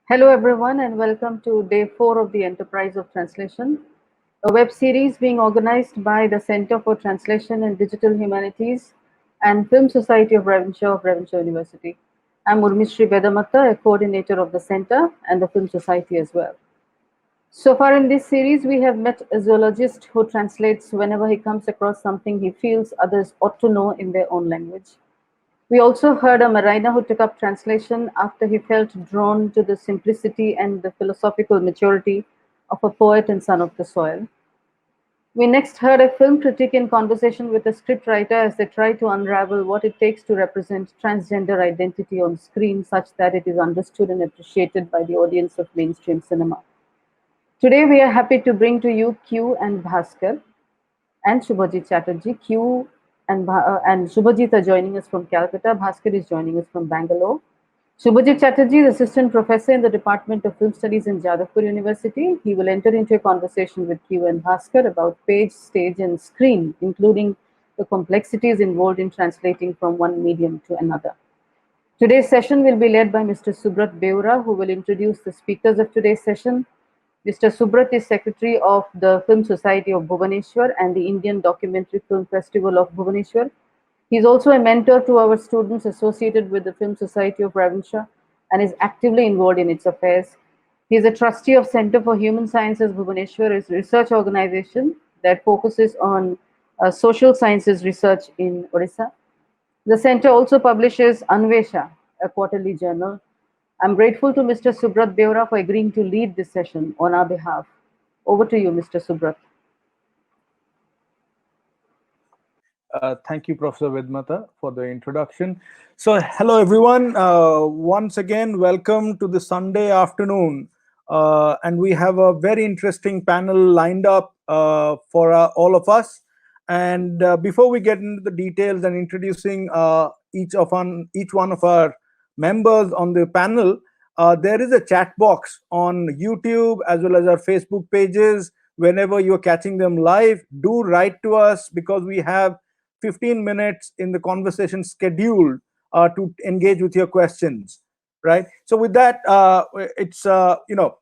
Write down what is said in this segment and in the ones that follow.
Hello, everyone, and welcome to day 4 of the Enterprise of Translation, a web series being organized by the Center for Translation and Digital Humanities and Film Society of Ravenshaw University. I'm Urmishri Bedamatta, a coordinator of the center and the Film Society as well. So far in this series, we have met a zoologist who translates whenever he comes across something he feels others ought to know in their own language. We also heard a mariner who took up translation after he felt drawn to the simplicity and the philosophical maturity of a poet and son of the soil. We next heard a film critic in conversation with a scriptwriter as they try to unravel what it takes to represent transgender identity on screen such that it is understood and appreciated by the audience of mainstream cinema. Today, we are happy to bring to you Q and Bhaskar and Subhajit Chatterjee. Q and Subhajit are joining us from Calcutta. Bhaskar is joining us from Bangalore. Subhajit Chatterjee is assistant professor in the Department of Film Studies in Jadavpur University. He will enter into a conversation with Q and Bhaskar about page, stage, and screen, including the complexities involved in translating from one medium to another. Today's session will be led by Mr. Subrat Beura, who will introduce the speakers of today's session. Mr. Subrat is secretary of the Film Society of Bhubaneswar and the Indian Documentary Film Festival of Bhubaneswar. He is also a mentor to our students associated with the Film Society of Ravenshaw and is actively involved in its affairs. He is a trustee of Center for Human Sciences Bhubaneswar, a research organization that focuses on social sciences research in Odisha. The center also publishes Anvesha, a quarterly journal. I'm grateful to Mr. Subrat Beura for agreeing to lead this session on our behalf. Over to you, Mr. Subrat. Thank you, Professor Vedmata, for the introduction. So, hello, everyone. Once again, welcome to the Sunday afternoon. And we have a very interesting panel lined up for all of us. And before we get into the details and introducing each one of our members on the panel, there is a chat box on YouTube as well as our Facebook pages. Whenever you're catching them live, do write to us because we have 15 minutes in the conversation scheduled to engage with your questions, right? So with that, it's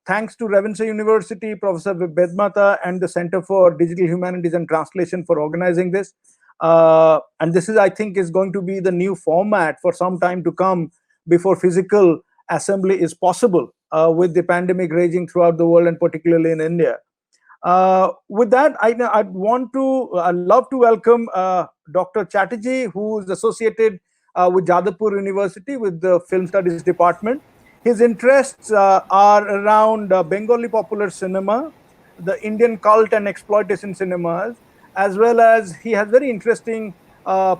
thanks to Ravenshaw University, Professor Bedmata, and the Center for Digital Humanities and Translation for organizing this. And this is, I think, is going to be the new format for some time to come before physical assembly is possible with the pandemic raging throughout the world and particularly in India. With that, I'd love to welcome Dr. Chatterjee, who is associated with Jadavpur University with the Film Studies Department. His interests are around Bengali popular cinema, the Indian cult and exploitation cinemas, as well as he has very interesting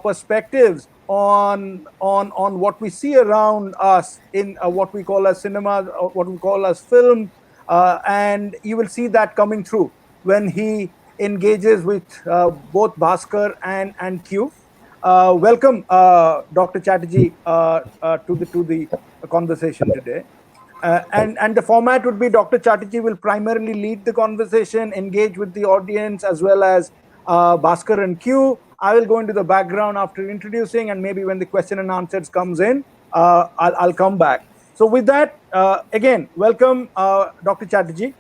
perspectives on what we see around us in what we call as cinema, or what we call as film, and you will see that coming through when he engages with both Bhaskar and Q. Welcome, Dr. Chatterjee, to the conversation today. And the format would be Dr. Chatterjee will primarily lead the conversation, engage with the audience, as well as Bhaskar and Q. I will go into the background after introducing, and maybe when the question and answers comes in, I'll come back. So with that, again, welcome, Dr. Chatterjee.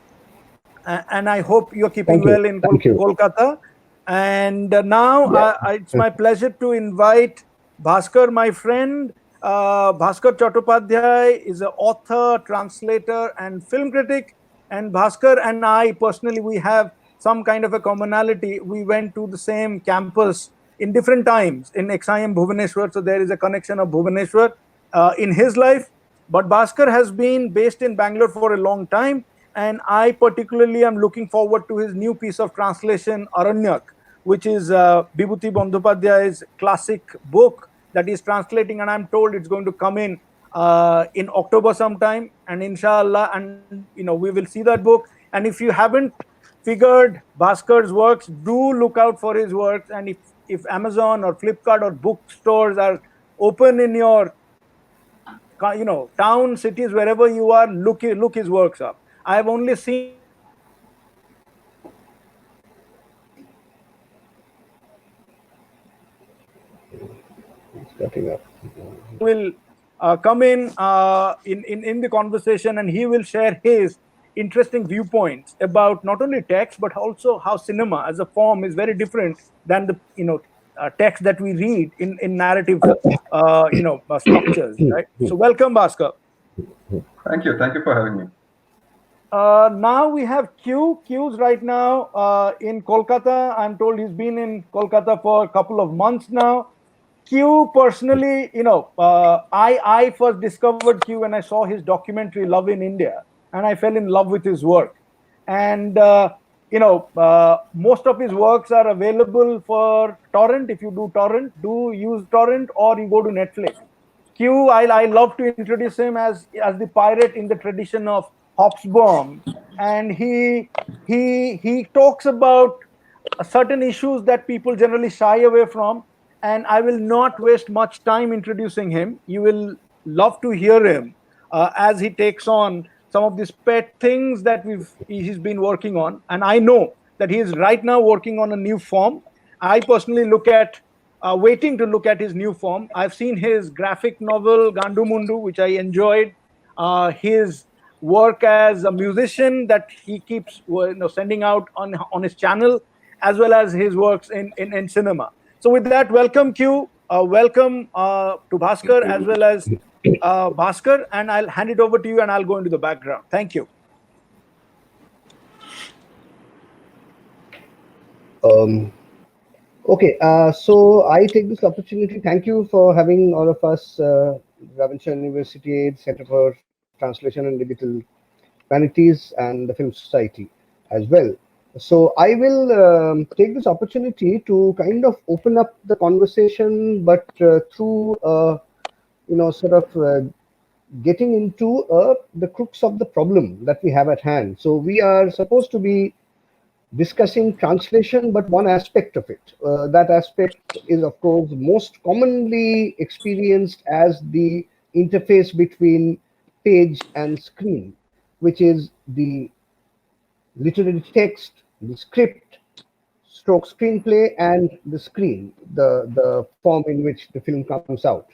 And I hope you're keeping well in Kolkata. And now it's my pleasure to invite Bhaskar, my friend. Bhaskar Chattopadhyay is an author, translator, and film critic. And Bhaskar and I personally, we have some kind of a commonality. We went to the same campus in different times in XIM Bhubaneswar. So there is a connection of Bhubaneswar in his life. But Bhaskar has been based in Bangalore for a long time. And I particularly am looking forward to his new piece of translation, Aranyak, which is Bibhuti Bandyopadhyay's classic book that he's translating. And I'm told it's going to come in October sometime. And inshallah, and we will see that book. And if you haven't figured Bhaskar's works, do look out for his works. And if Amazon or Flipkart or bookstores are open in your town, cities, wherever you are, look his works up. I have only seen Stepping up. will come in the conversation, and he will share his interesting viewpoints about not only text but also how cinema as a form is very different than the text that we read in narrative structures, right? So welcome, Bhaskar. Thank you for having me. Now we have Q. Q's right now in Kolkata. I'm told he's been in Kolkata for a couple of months now. Q personally, I first discovered Q when I saw his documentary Love in India, and I fell in love with his work. And most of his works are available for torrent. If you do torrent, do use torrent, or you go to Netflix. Q, I love to introduce him as the pirate in the tradition of Hobsbawm, and he talks about certain issues that people generally shy away from. And I will not waste much time introducing him. You will love to hear him as he takes on some of these pet things that he's been working on. And I know that he is right now working on a new form. I personally waiting to look at his new form. I've seen his graphic novel Gandu Mundu, which I enjoyed. His work as a musician that he keeps sending out on his channel, as well as his works in cinema. So with that, welcome Q, welcome to Bhaskar as well as Bhaskar, and I'll hand it over to you and I'll go into the background. Thank you. Um, okay, so I take this opportunity. Thank you for having all of us, Ravenshaw University, Center for Translation and Digital Humanities, and the Film Society as well. So I will take this opportunity to kind of open up the conversation, but through sort of getting into the crux of the problem that we have at hand. So we are supposed to be discussing translation, but one aspect of it. That aspect is, of course, most commonly experienced as the interface between page and screen, which is the literary text, the script, stroke screenplay, and the screen, the form in which the film comes out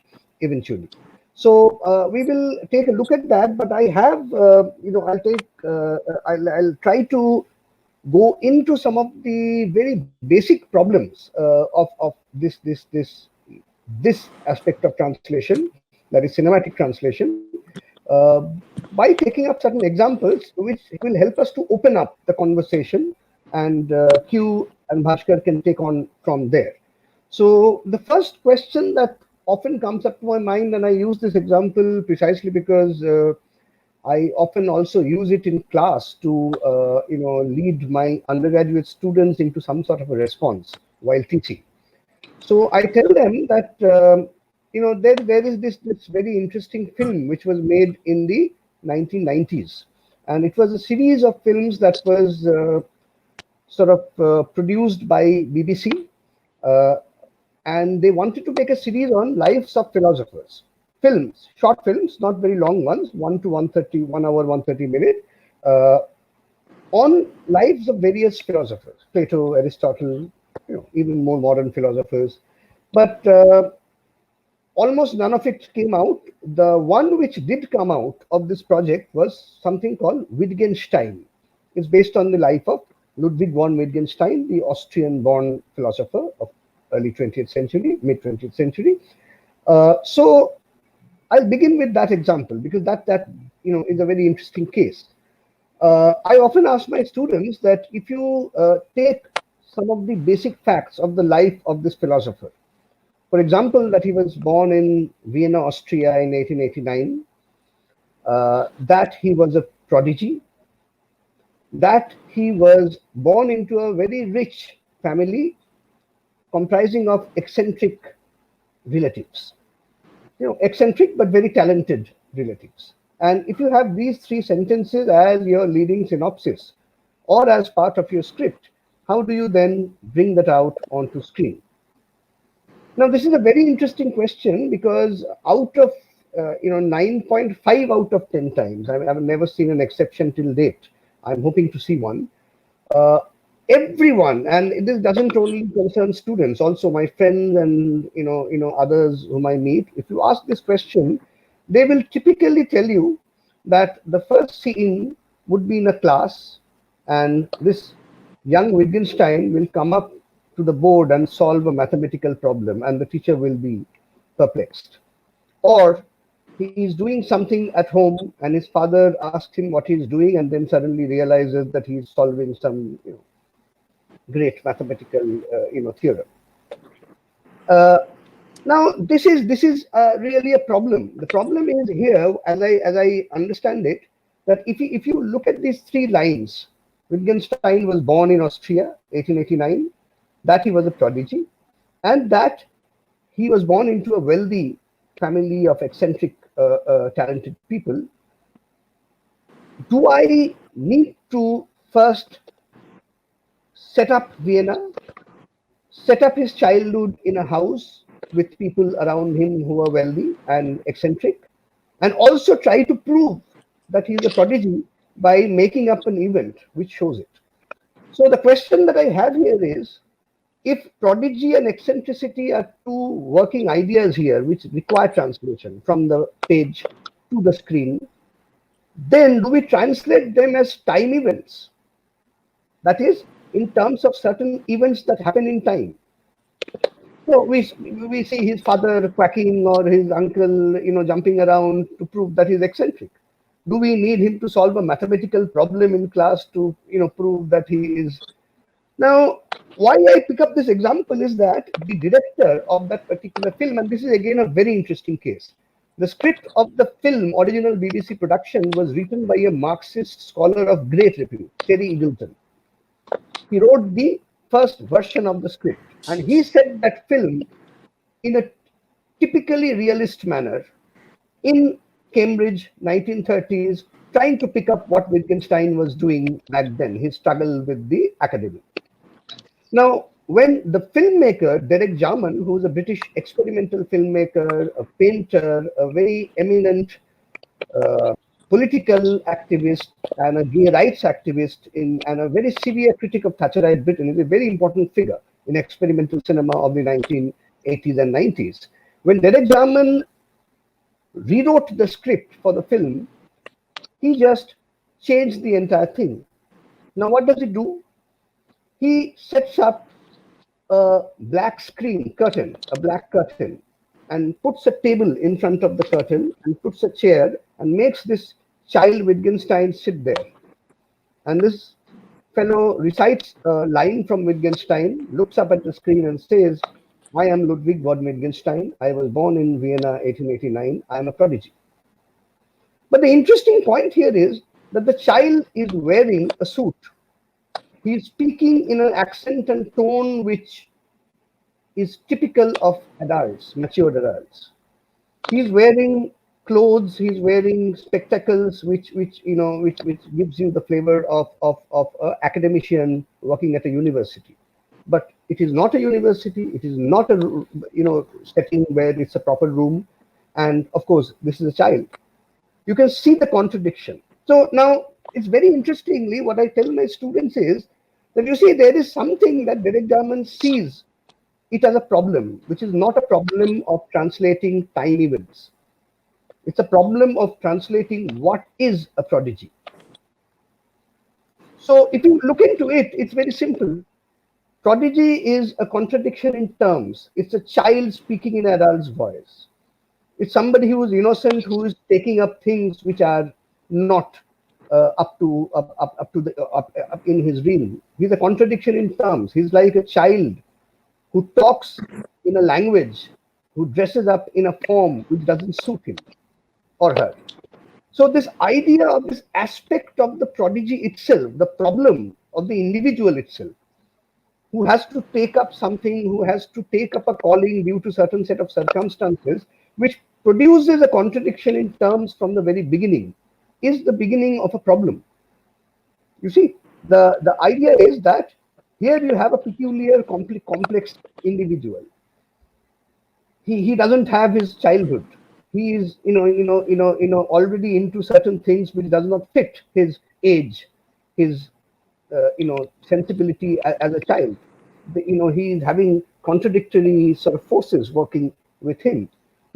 eventually. So we will take a look at that, but I have, I'll try to go into some of the very basic problems of this aspect of translation, that is cinematic translation, uh, by taking up certain examples which will help us to open up the conversation, and Q and Bhaskar can take on from there. So the first question that often comes up to my mind, and I use this example precisely because I often also use it in class to lead my undergraduate students into some sort of a response while teaching. So I tell them that there is this very interesting film which was made in the 1990s, and it was a series of films that was sort of produced by BBC, uh, and they wanted to make a series on lives of philosophers. Films, short films, not very long ones, 1 hour, 130 minute, uh, on lives of various philosophers, Plato, Aristotle, even more modern philosophers. But almost none of it came out. The one which did come out of this project was something called Wittgenstein. It's based on the life of Ludwig von Wittgenstein, the Austrian-born philosopher of early 20th century, mid 20th century. So I'll begin with that example because that is a very interesting case. I often ask my students that if you take some of the basic facts of the life of this philosopher, for example, that he was born in Vienna, Austria in 1889, that he was a prodigy, that he was born into a very rich family comprising of eccentric relatives, eccentric but very talented relatives. And if you have these three sentences as your leading synopsis or as part of your script, how do you then bring that out onto screen? Now, this is a very interesting question because out of 9.5 out of 10 times, I've never seen an exception till date. I'm hoping to see one. Uh, Everyone, and this doesn't only concern students, also my friends and others whom I meet. If you ask this question, they will typically tell you that the first scene would be in a class, and this young Wittgenstein will come up to the board and solve a mathematical problem, and the teacher will be perplexed. Or he's doing something at home, and his father asks him what he's doing, and then suddenly realizes that he's solving some great mathematical theorem. Uh, Now, this is really a problem. The problem is here, as I understand it, that if you look at these three lines, Wittgenstein was born in Austria, 1889, that he was a prodigy, and that he was born into a wealthy family of eccentric, talented people. Do I need to first set up Vienna, set up his childhood in a house with people around him who are wealthy and eccentric, and also try to prove that he is a prodigy by making up an event which shows it? So the question that I have here is, if prodigy and eccentricity are two working ideas here which require translation from the page to the screen, then do we translate them as time events? That is, in terms of certain events that happen in time. So we see his father quacking or his uncle, jumping around to prove that he's eccentric. Do we need him to solve a mathematical problem in class to, prove that he is? Now, why I pick up this example is that the director of that particular film, and this is again a very interesting case. The script of the film, original BBC production, was written by a Marxist scholar of great repute, Terry Eagleton. He wrote the first version of the script, and he said that film in a typically realist manner in Cambridge, 1930s, trying to pick up what Wittgenstein was doing back then, his struggle with the academy. Now, when the filmmaker, Derek Jarman, who is a British experimental filmmaker, a painter, a very eminent uh, political activist and a gay rights activist and a very severe critic of Thatcherite Britain, is a very important figure in experimental cinema of the 1980s and 90s. When Derek Jarman rewrote the script for the film, he just changed the entire thing. Now, what does he do? He sets up a black screen curtain, a black curtain, and puts a table in front of the curtain and puts a chair and makes this child Wittgenstein sit there. And this fellow recites a line from Wittgenstein, looks up at the screen and says, "I am Ludwig von Wittgenstein. I was born in Vienna, 1889. I am a prodigy." But the interesting point here is that the child is wearing a suit. He is speaking in an accent and tone which is typical of adults, mature adults. He's wearing clothes, he's wearing spectacles, which gives you the flavor of an academician working at a university. But it is not a university. It is not a setting where it's a proper room, and of course, this is a child. You can see the contradiction. So now it's very interestingly, what I tell my students is that, you see, there is something that Derek Jarman sees it as a problem, which is not a problem of translating time events. It's a problem of translating what is a prodigy. So if you look into it, it's very simple. Prodigy is a contradiction in terms. It's a child speaking in an adult's voice. It's somebody who is innocent, who is taking up things which are not up in his realm. He's a contradiction in terms. He's like a child who talks in a language, who dresses up in a form which doesn't suit him or her. So this idea of this aspect of the prodigy itself, the problem of the individual itself, who has to take up something, who has to take up a calling due to certain set of circumstances, which produces a contradiction in terms from the very beginning, is the beginning of a problem. You see, the idea is that here you have a peculiar, complex individual. He doesn't have his childhood. He is already into certain things which does not fit his age, his sensibility as a child. He is having contradictory sort of forces working with him.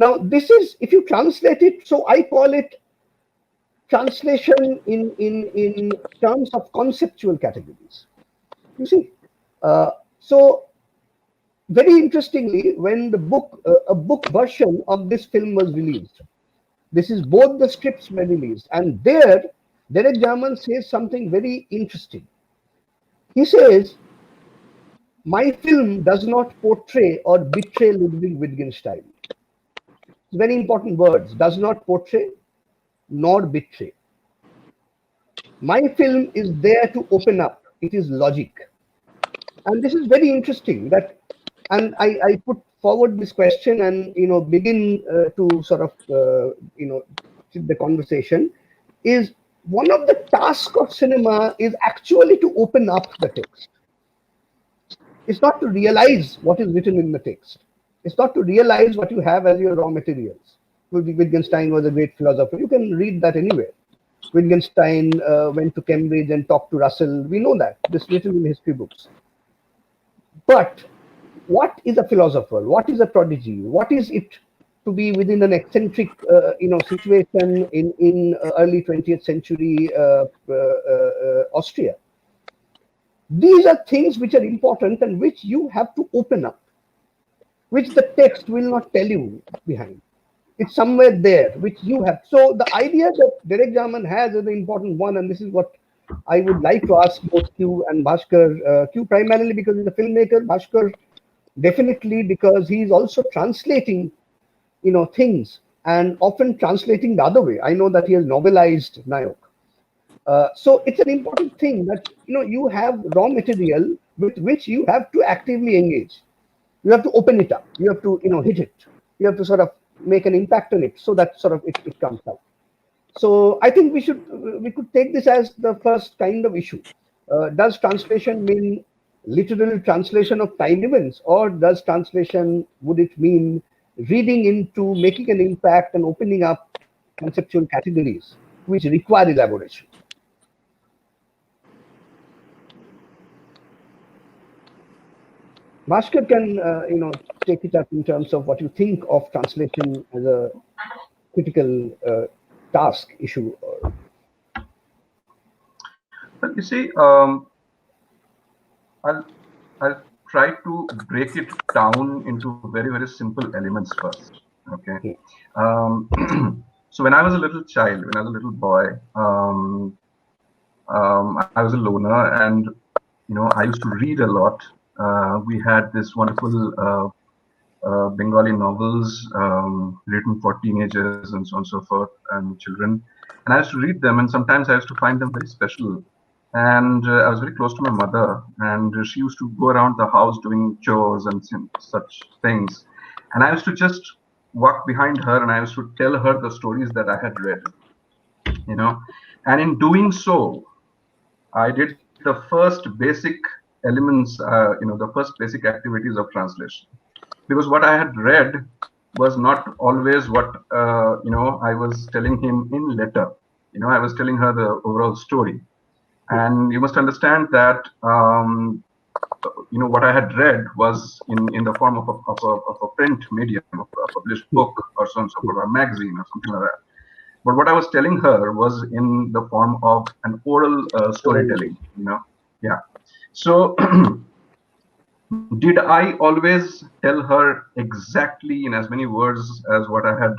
Now, this is, if you translate it, so I call it translation in terms of conceptual categories. You see, so very interestingly, when the book, a book version of this film was released, this is both the scripts were released, and there, Derek Jarman says something very interesting. He says, "My film does not portray or betray Ludwig Wittgenstein." Very important words: does not portray nor betray. My film is there to open up. It is logic. And this is very interesting that, and I put forward this question and, begin to sort of, the conversation is one of the tasks of cinema is actually to open up the text. It's not to realize what is written in the text. It's not to realize what you have as your raw materials. Wittgenstein was a great philosopher. You can read that anywhere. Wittgenstein went to Cambridge and talked to Russell. We know that. This is written in history books. But what is a philosopher? What is a prodigy? What is it to be within an eccentric, situation in early 20th century Austria? These are things which are important and which you have to open up, which the text will not tell you behind. It's somewhere there, which you have. So the idea that Derek Jarman has is an important one, and this is what I would like to ask both Q and Bhaskar. Q primarily because he's a filmmaker, Bhaskar definitely because he's also translating, things, and often translating the other way. I know that he has novelized Nayak. So it's an important thing that, you have raw material with which you have to actively engage. You have to open it up. You have to, hit it. You have to sort of make an impact on it so that sort of it comes out. So I think we could take this as the first kind of issue. Does translation mean literal translation of time events, or would it mean reading into, making an impact and opening up conceptual categories which require elaboration? Bhaskar can, take it up in terms of what you think of translation as a critical task issue. But you see, I'll try to break it down into very, very simple elements first. Okay. So when I was a little child, when I was a little boy, I was a loner, and I used to read a lot. We had this wonderful Bengali novels written for teenagers and so on and so forth, and children. And I used to read them, and sometimes I used to find them very special. And I was very close to my mother, and she used to go around the house doing chores and such things. And I used to just walk behind her, and I used to tell her the stories that I had read. And in doing so, I did the first basic elements, the first basic activities of translation. Because what I had read was not always what, I was telling him in letter. I was telling her the overall story. And you must understand that, what I had read was in the form of a print medium, of a published book or some sort of a magazine or something like that. But what I was telling her was in the form of an oral storytelling, Yeah. So did I always tell her exactly in as many words as what I had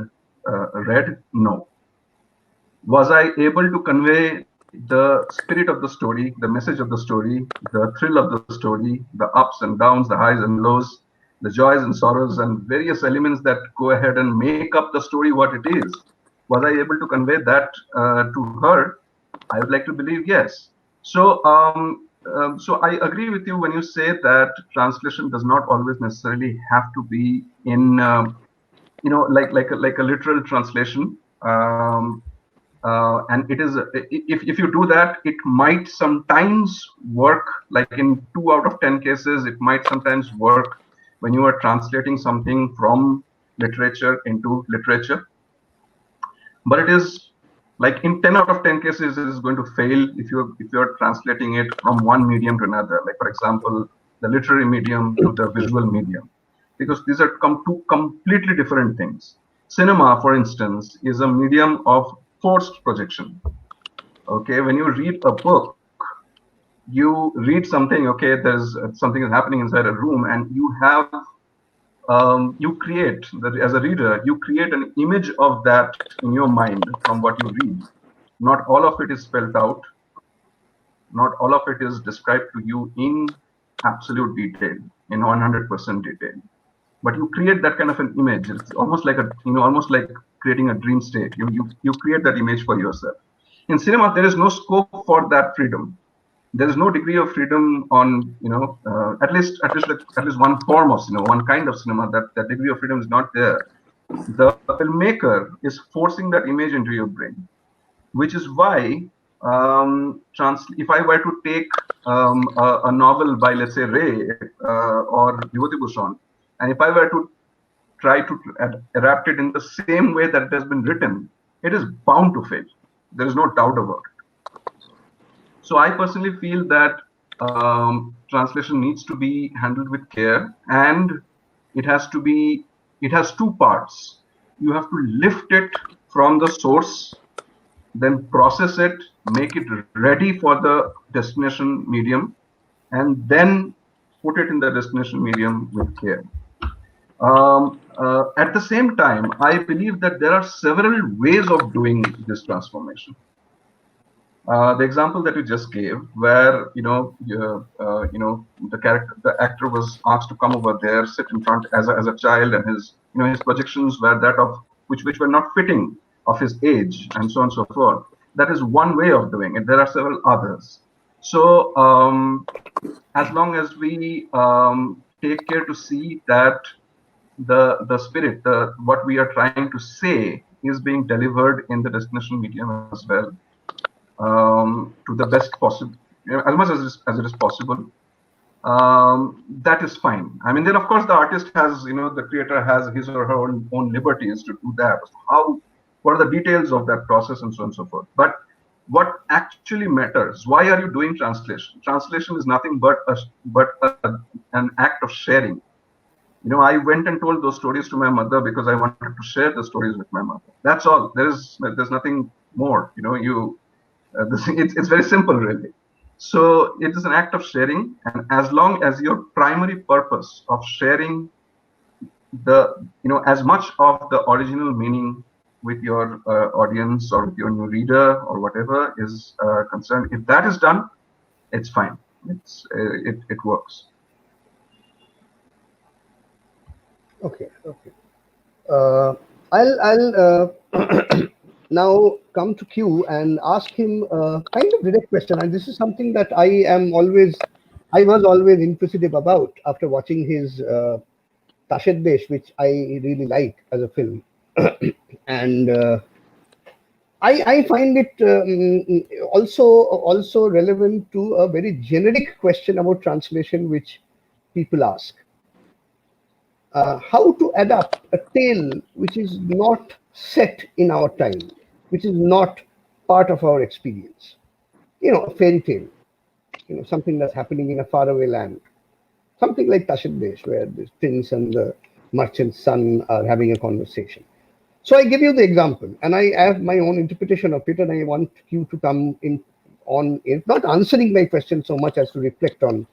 read? No. Was I able to convey the spirit of the story, the message of the story, the thrill of the story, the ups and downs, the highs and lows, the joys and sorrows, and various elements that go ahead and make up the story what it is? Was I able to convey that to her? I would like to believe yes. So, so I agree with you when you say that translation does not always necessarily have to be in, like a literal translation. And it is, if you do that, it might sometimes work. Like in 2 out of 10 cases, it might sometimes work when you are translating something from literature into literature. But it is like in 10 out of 10 cases, it is going to fail if you're translating it from one medium to another. Like, for example, the literary medium to the visual medium, because these are two completely different things. cinema, for instance, is a medium of forced projection. Okay, when you read a book, you read something. Okay, there's something is happening inside a room, and you create as a reader, you create an image of that in your mind from what you read. Not all of it is spelled out. Not all of it is described to you in absolute detail, in 100% detail. But you create that kind of an image. It's almost like almost like creating a dream state. You create that image for yourself. In cinema, there is no scope for that freedom. There is no degree of freedom on, at least one form of cinema, one kind of cinema. That degree of freedom is not there. The filmmaker is forcing that image into your brain, which is why if I were to take a novel by, let's say, Ray or Vibhuti, and if I were to try to adapt it in the same way that it has been written, it is bound to fail. There is no doubt about it. So I personally feel that translation needs to be handled with care, and it has two parts. You have to lift it from the source, then process it, make it ready for the destination medium, and then put it in the destination medium with care. At the same time, I believe that there are several ways of doing this transformation. The example that you just gave, where the actor was asked to come over there, sit in front as a child, and his projections were that of which were not fitting of his age, and so on and so forth. That is one way of doing it. There are several others. So as long as we take care to see that the spirit, what we are trying to say, is being delivered in the destination medium as well, to the best possible, as much as it is possible. That is fine. I mean, then of course the artist has, the creator has his or her own liberties to do that. What are the details of that process, and so on and so forth. But what actually matters? Why are you doing translation? Translation is nothing but an act of sharing. I went and told those stories to my mother because I wanted to share the stories with my mother. That's all. There's nothing more. It's very simple, really. So it is an act of sharing, and as long as your primary purpose of sharing as much of the original meaning with your audience or with your new reader or whatever is concerned, if that is done, it's fine. It works. Okay. I'll now come to Q and ask him a kind of direct question. And this is something that I was always inquisitive about after watching his Tasher Desh, which I really like as a film. And I find it also relevant to a very generic question about translation, which people ask. How to adapt a tale which is not set in our time, which is not part of our experience. A fairy tale, something that's happening in a faraway land. Something like Tasher Desh, where the prince and the merchant's son are having a conversation. So I give you the example, and I have my own interpretation of it, and I want you to come in on it, not answering my question so much as to reflect on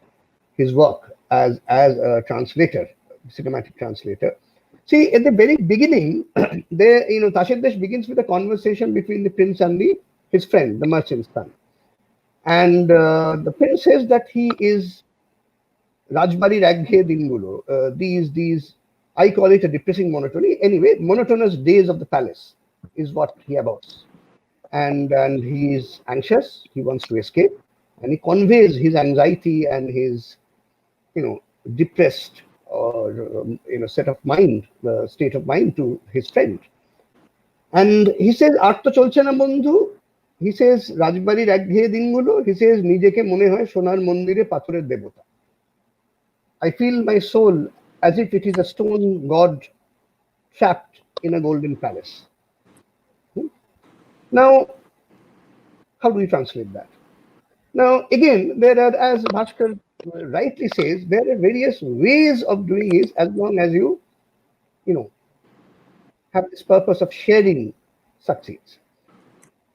his work as a translator, cinematic translator. See, at the very beginning, Tasher Desh begins with a conversation between the prince and his friend, the merchant's son. And the prince says that he is Rajbari Raghe Dingulo. These, I call it a depressing monotony. Anyway, monotonous days of the palace is what he abounds. And he is anxious, he wants to escape, and he conveys his anxiety and his, depressed or state of mind to his friend. And he says, Arto cholche na bondhu. He says, Rajbari Raghe Dingulo. He says, Nijeke mone hoy sonar mondire pathorer devota. I feel my soul as if it is a stone god trapped in a golden palace. Now, how do we translate that? Now, again, there are, as Bhaskar rightly says, there are various ways of doing it, as long as you have this purpose of sharing succeeds.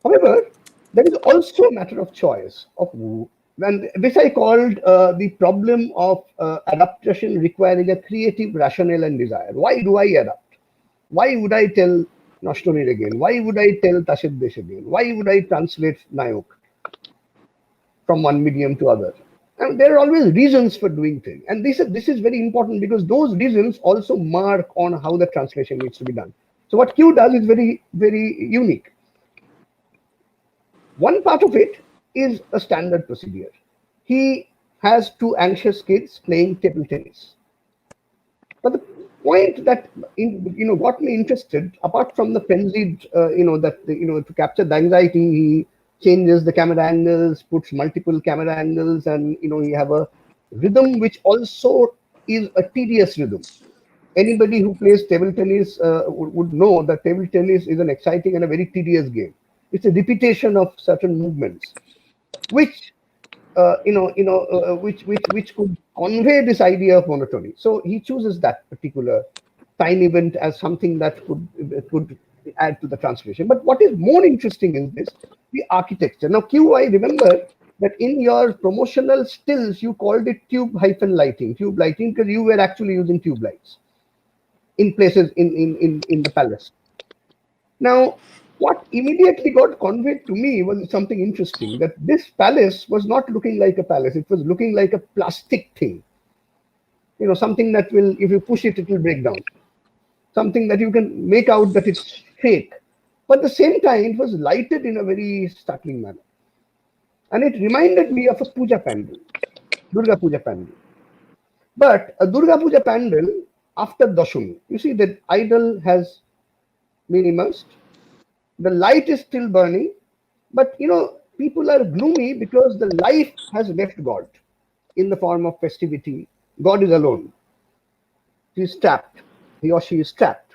However, there is also a matter of choice of who, and this I called the problem of adaptation requiring a creative rationale and desire. Why do I adapt? Why would I tell Nashtonir again? Why would I tell Tasher Desh again? Why would I translate Nayak from one medium to other? And there are always reasons for doing things. And this is very important because those reasons also mark on how the translation needs to be done. So what Q does is very, very unique. One part of it is a standard procedure. He has two anxious kids playing table tennis. But the point that got me interested, apart from the frenzied, to capture the anxiety, he changes the camera angles, puts multiple camera angles, and you have a rhythm which also is a tedious rhythm. Anybody who plays table tennis would know that table tennis is an exciting and a very tedious game. It's a repetition of certain movements, which which could convey this idea of monotony. So he chooses that particular time event as something that could add to the translation. But what is more interesting is this: the architecture. Now, Q, I remember that in your promotional stills you called it tube lighting, because you were actually using tube lights in places in the palace. Now, what immediately got conveyed to me was something interesting, that this palace was not looking like a palace. It was looking like a plastic thing. Something that will, if you push it, it will break down. Something that you can make out that it's fake. But at the same time, it was lighted in a very startling manner. And it reminded me of a puja pandal, Durga Puja pandal. But a Durga Puja pandal after Dashami, you see that idol has been immersed. The light is still burning, but people are gloomy because the life has left God in the form of festivity. God is alone. He is trapped. He or she is trapped.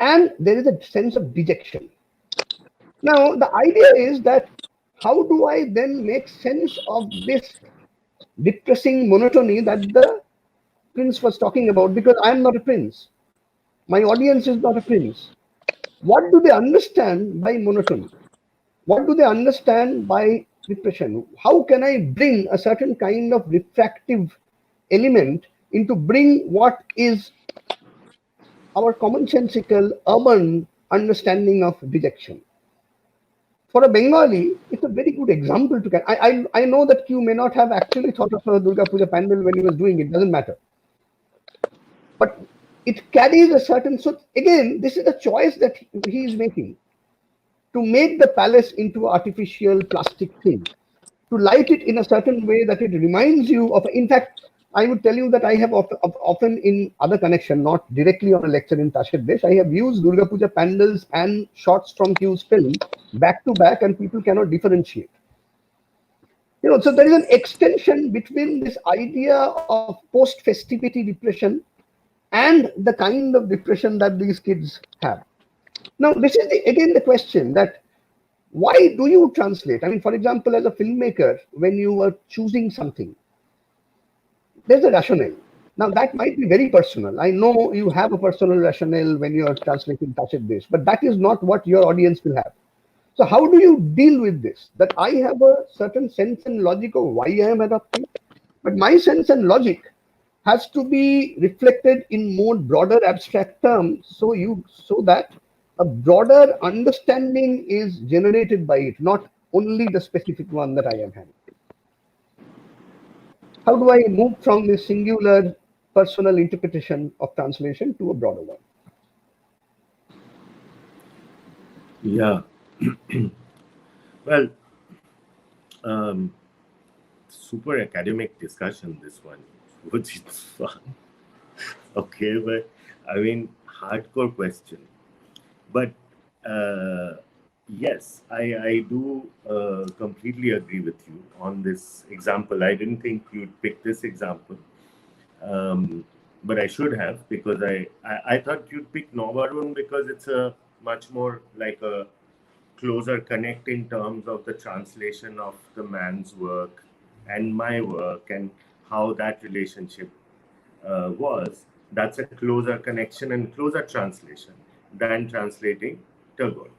And there is a sense of dejection. Now, the idea is that how do I then make sense of this depressing monotony that the prince was talking about? Because I am not a prince. My audience is not a prince. What do they understand by monotony? What do they understand by repression? How can I bring a certain kind of refractive element into bring what is our commonsensical urban understanding of dejection? For a Bengali, it's a very good example to get. I know that Q may not have actually thought of a Durga Puja pandal when he was doing it, doesn't matter. But it carries a certain, so again, this is a choice that he is making, to make the palace into an artificial plastic thing, to light it in a certain way that it reminds you of. In fact, I would tell you that I have often in other connection, not directly on a lecture in Tasher Desh, I have used Durga Puja pandals and shots from Q's film back to back, and people cannot differentiate. So there is an extension between this idea of post-festivity depression and the kind of depression that these kids have. Now, this is again the question that why do you translate? I mean, for example, as a filmmaker, when you are choosing something, there's a rationale. Now, that might be very personal. I know you have a personal rationale when you are translating Tasher Desh, but that is not what your audience will have. So how do you deal with this? That I have a certain sense and logic of why I am adapting, but my sense and logic has to be reflected in more broader abstract terms, so that a broader understanding is generated by it, not only the specific one that I am having. How do I move from this singular personal interpretation of translation to a broader one? Yeah. Well, super academic discussion, this one, which is fun. Okay, but I mean, hardcore question. But yes, I do completely agree with you on this example. I didn't think you'd pick this example, but I should have, because I thought you'd pick Novarun because it's a much more like a closer connect in terms of the translation of the man's work and my work and how that relationship was. That's a closer connection and closer translation. than translating Tagore,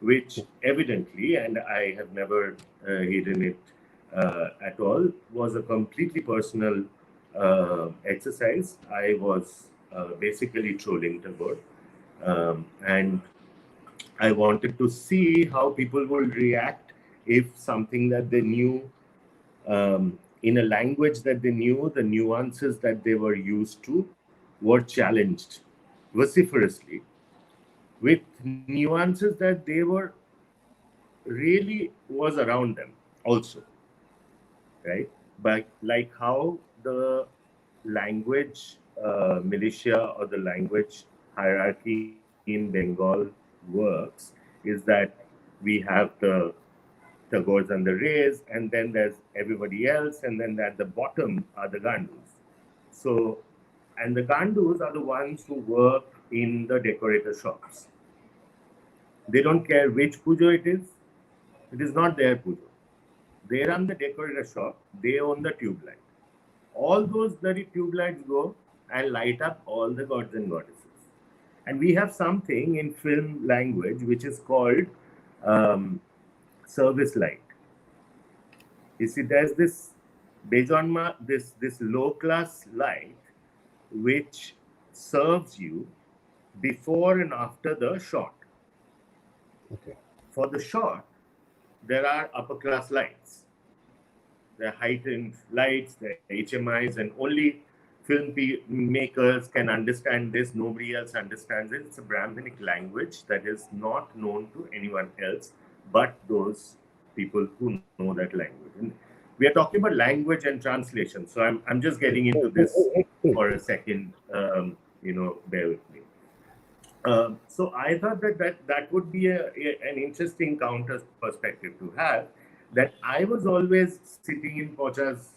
which evidently, and I have never hidden it at all, was a completely personal exercise. I was basically trolling Tagore, and I wanted to see how people would react if something that they knew in a language that they knew, the nuances that they were used to, were challenged vociferously with nuances that they were really was around them also, right? But like how the language militia or the language hierarchy in Bengal works is that we have the Tagores and the Rays, and then there's everybody else, and then at the bottom are the Gandus. So, and the Gandus are the ones who work in the decorator shops. They don't care which pujo it is not their pujo. They run the decorator shop, they own the tube light. All those bloody tube lights go and light up all the gods and goddesses. And we have something in film language which is called service light. You see, there's this Bejonma, this low class light which serves you before and after the shot. Okay. For the shot, there are upper class lights. There are heightened lights, there are HMIs, and only film makers can understand this. Nobody else understands it. It's a Brahminic language that is not known to anyone else but those people who know that language. And we are talking about language and translation. So I'm just getting into this for a second. Bear with me. So I thought that would be an interesting counter perspective to have. That I was always sitting in Pocha's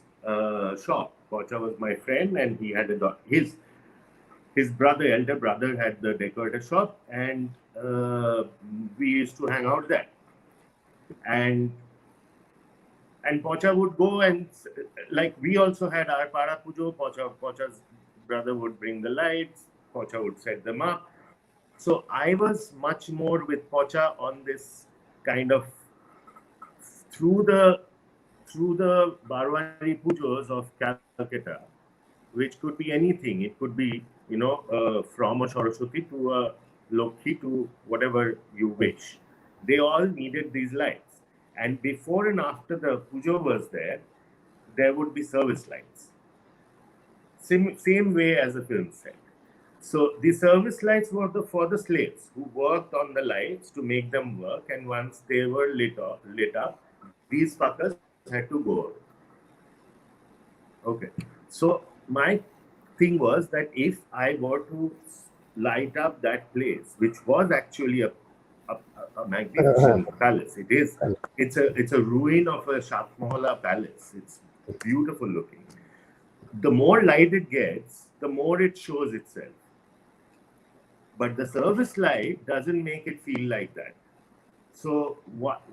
shop. Pocha was my friend, and he had his brother, elder brother, had the decorator shop, and we used to hang out there. And Pocha would go and, like, we also had our para pujo. Pocha's brother would bring the lights. Pocha would set them up. So I was much more with Pocha on this kind of through the Barwari pujos of Calcutta, which could be anything. It could be, from a Saraswati to a Lokhi to whatever you wish. They all needed these lights. And before and after the pujo was there would be service lights. Same way as a film set. So the service lights were for the slaves who worked on the lights to make them work. And once they were lit up, these fuckers had to go. Okay. So my thing was that if I were to light up that place, which was actually a magnificent palace. It's a ruin of a Shatmohala palace. It's beautiful looking. The more light it gets, the more it shows itself. But the service light doesn't make it feel like that. So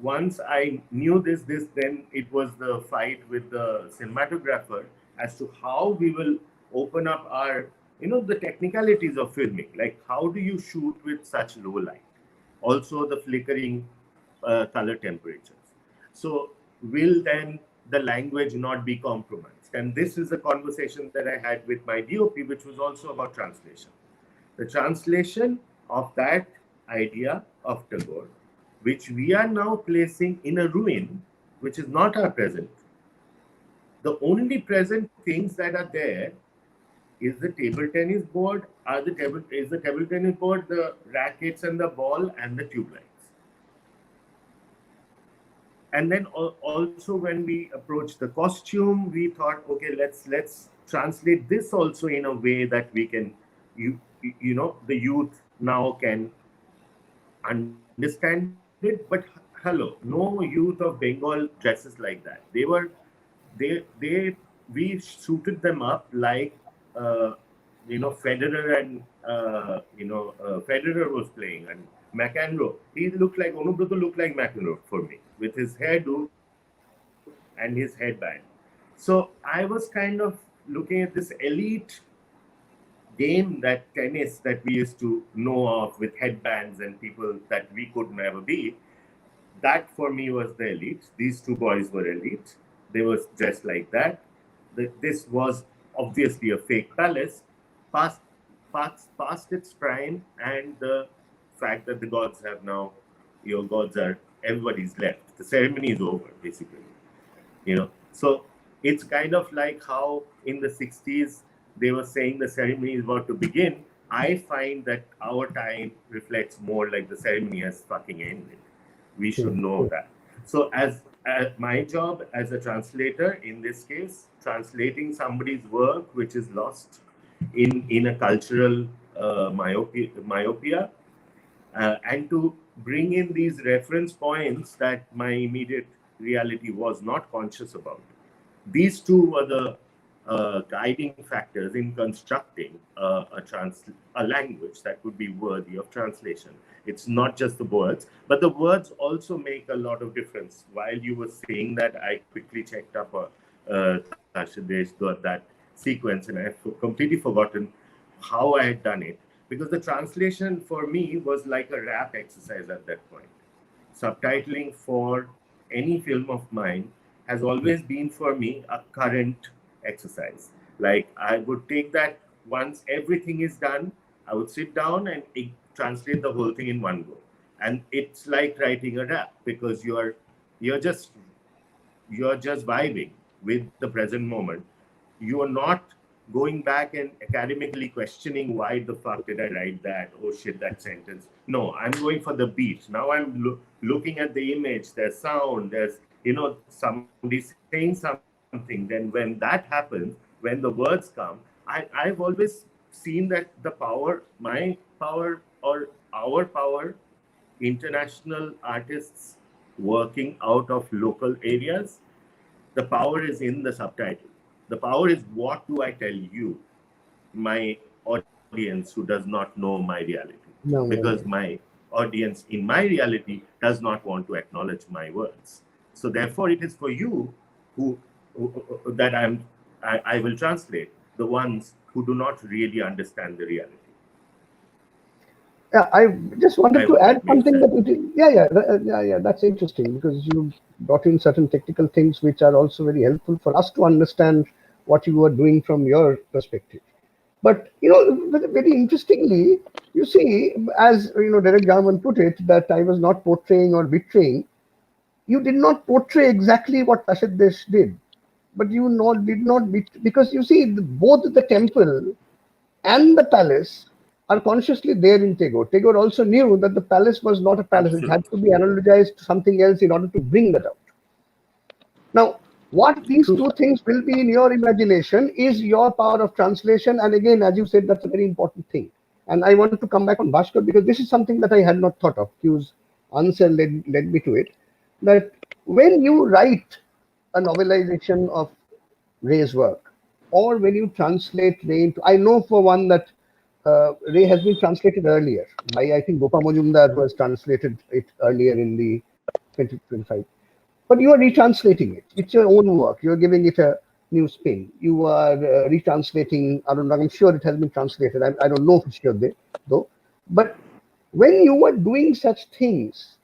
once I knew this, then it was the fight with the cinematographer as to how we will open up our, the technicalities of filming. Like, how do you shoot with such low light? Also the flickering color temperatures. So will then the language not be compromised? And this is a conversation that I had with my DOP, which was also about translation. The translation of that idea of Tagore, which we are now placing in a ruin, which is not our present. The only present things that are there is the table tennis board, is the table tennis board, the rackets and the ball and the tube lights. And then also when we approached the costume, we thought, okay, let's translate this also in a way that we can, the youth now can understand it. But hello, no youth of Bengal dresses like that. We suited them up like, Federer and, Federer was playing, and McEnroe. He looked like, Onubroto looked like McEnroe for me, with his hairdo and his headband. So I was kind of looking at this elite game, that tennis that we used to know of with headbands and people that we could never be, that for me was the elite. These two boys were elite. They were just like that. This was obviously a fake palace, past, past its prime, and the fact that the gods have now, your gods are, everybody's left. The ceremony is over, basically. So it's kind of like how in the 60s they were saying the ceremony is about to begin. I find that our time reflects more like the ceremony has fucking ended. We should know that. So as my job as a translator, in this case, translating somebody's work which is lost in a cultural myopia, and to bring in these reference points that my immediate reality was not conscious about. These two were the guiding factors in constructing a language that would be worthy of translation. It's not just the words, but the words also make a lot of difference. While you were saying that, I quickly checked up Tasher Desh got that sequence, and I've completely forgotten how I had done it, because the translation for me was like a rap exercise at that point. Subtitling for any film of mine has always been for me a current exercise. Like, I would take that once everything is done, I would sit down and translate the whole thing in one go. And it's like writing a rap, because you're just vibing with the present moment. You are not going back and academically questioning why the fuck did I write that? Oh shit, that sentence. No, I'm going for the beat. Now I'm looking at the image, there's sound, there's, somebody saying something. Then when that happens, when the words come, I've always seen that the power, my power or our power, international artists working out of local areas, the power is in the subtitle. The power is, what do I tell you, my audience who does not know my reality? Because my audience in my reality does not want to acknowledge my words. So therefore, it is for you that I will translate, the ones who do not really understand the reality. Yeah, I just wanted I to hope add that makes something sense. yeah. That's interesting, because you brought in certain technical things which are also very helpful for us to understand what you were doing from your perspective. But very interestingly, you see, as Derek Jarman put it, that I was not portraying or betraying. You did not portray exactly what Tasher Desh did, but did not because you see, both the temple and the palace are consciously there in Tagore. Tagore also knew that the palace was not a palace; it had Absolutely. to be analogized to something else in order to bring that out. Now, what these True. two things will be in your imagination is your power of translation. And again, as you said, that's a very important thing. And I want to come back on Bhaskar, because this is something that I had not thought of. Q's answer led me to it. That when you write a novelization of Ray's work, or when you translate Ray into, I know for one that Ray has been translated earlier by, I think, Gopa Majumdar, who has translated it earlier in the 2025. But you are retranslating it. It's your own work. You're giving it a new spin. You are retranslating. I'm sure it has been translated. I don't know for sure, though. But when you are doing such things,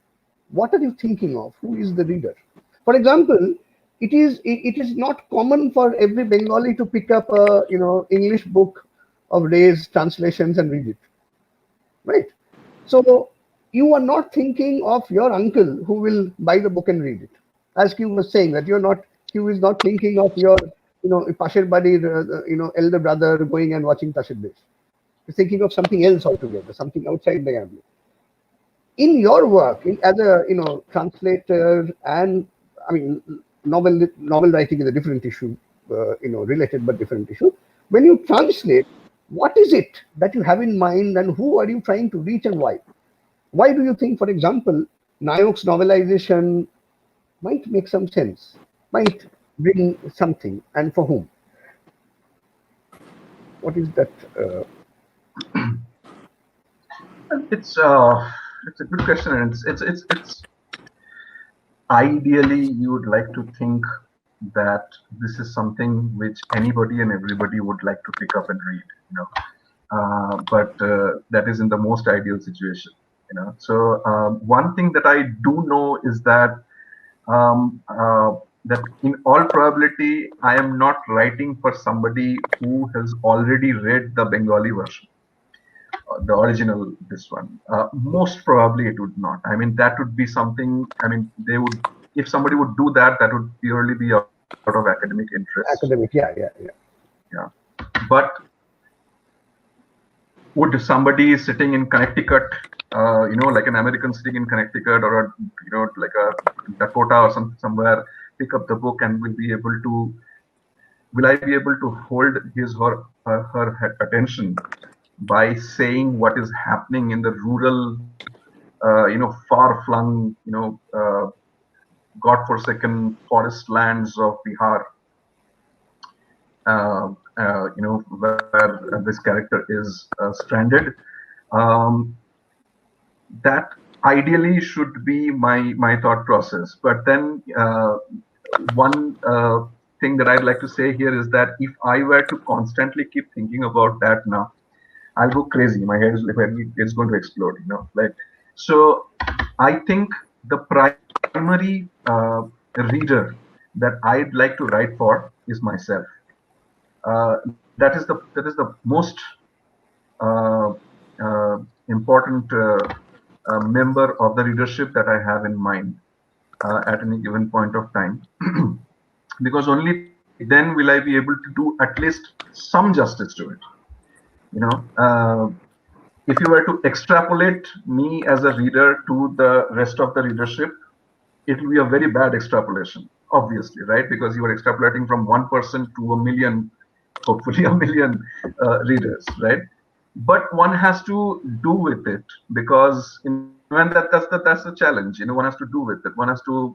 what are you thinking of? Who is the reader? For example, it is not common for every Bengali to pick up a English book of Ray's translations and read it, right? So you are not thinking of your uncle who will buy the book and read it. As Q was saying, that Q is not thinking of your, Pasher Buddy, elder brother going and watching Tasher Desh. He's thinking of something else altogether, something outside the gambling. In your work, as a translator, and I mean, novel writing is a different issue, related but different issue. When you translate, what is it that you have in mind, and who are you trying to reach, and why? Why do you think, for example, Nayak's novelization might make some sense, might bring something, and for whom? What is that? It's a good question, and it's ideally you would like to think that this is something which anybody and everybody would like to pick up and read. but that is in the most ideal situation. So one thing that I do know is that that in all probability I am not writing for somebody who has already read the Bengali version, the original, this one. Most probably it would not. I mean, that would be something, I mean, they would, if somebody would do that, that would purely be out of academic interest. Academic, yeah. Yeah. But would somebody sitting in Connecticut, like an American sitting in Connecticut, or like a Dakota or somewhere, pick up the book and will I be able to hold his or her attention by saying what is happening in the rural, far-flung, godforsaken forest lands of Bihar, where this character is stranded? Um, that ideally should be my thought process. But then one thing that I'd like to say here is that if I were to constantly keep thinking about that now, I'll go crazy. My head is going to explode. Like, so I think the primary reader that I'd like to write for is myself. That is the most uh, important member of the readership that I have in mind at any given point of time, because only then will I be able to do at least some justice to it. You know, if you were to extrapolate me as a reader to the rest of the readership, it will be a very bad extrapolation, obviously, right? Because you are extrapolating from one person to a million, hopefully a million readers, right? But one has to do with it, because and that's the challenge. One has to do with it. One has to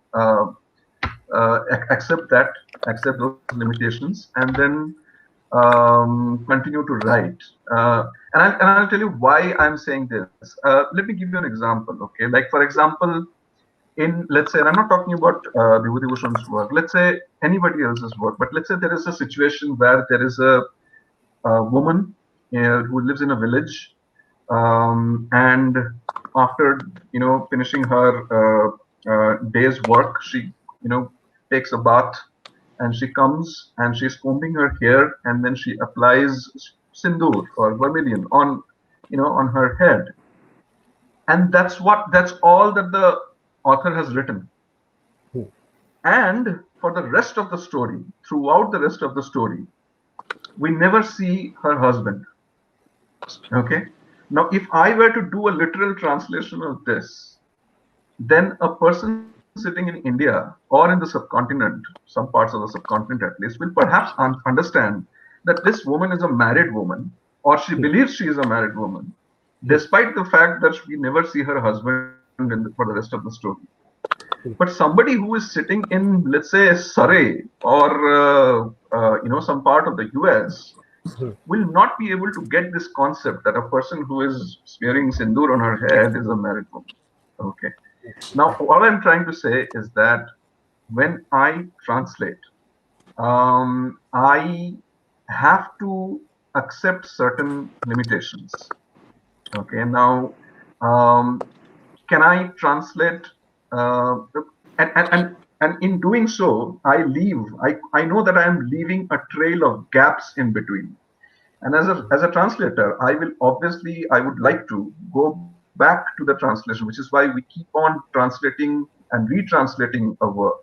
accept those limitations, and then continue to write. And I'll tell you why I'm saying this. Let me give you an example. Okay, like for example, let's say, and I'm not talking about Vibhuti Bhushan's work. Let's say anybody else's work, but let's say there is a situation where there is a woman who lives in a village, and after finishing her day's work, she takes a bath, and she comes and she's combing her hair, and then she applies sindoor or vermilion on her head, and that's all that the author has written. And for the rest of the story, throughout the rest of the story, we never see her husband. Okay. Now, if I were to do a literal translation of this, then a person sitting in India or in the subcontinent, some parts of the subcontinent at least, will perhaps understand that this woman is a married woman, or she believes she is a married woman, despite the fact that we never see her husband for the rest of the story. But somebody who is sitting in, let's say, Surrey, or some part of the US, will not be able to get this concept that a person who is wearing sindoor on her head is a married woman. Okay. Now, all I'm trying to say is that when I translate, I have to accept certain limitations. Okay. Now, can I translate? And in doing so, I know that I am leaving a trail of gaps in between. And as a translator, I would like to go back to the translation, which is why we keep on translating and retranslating a work.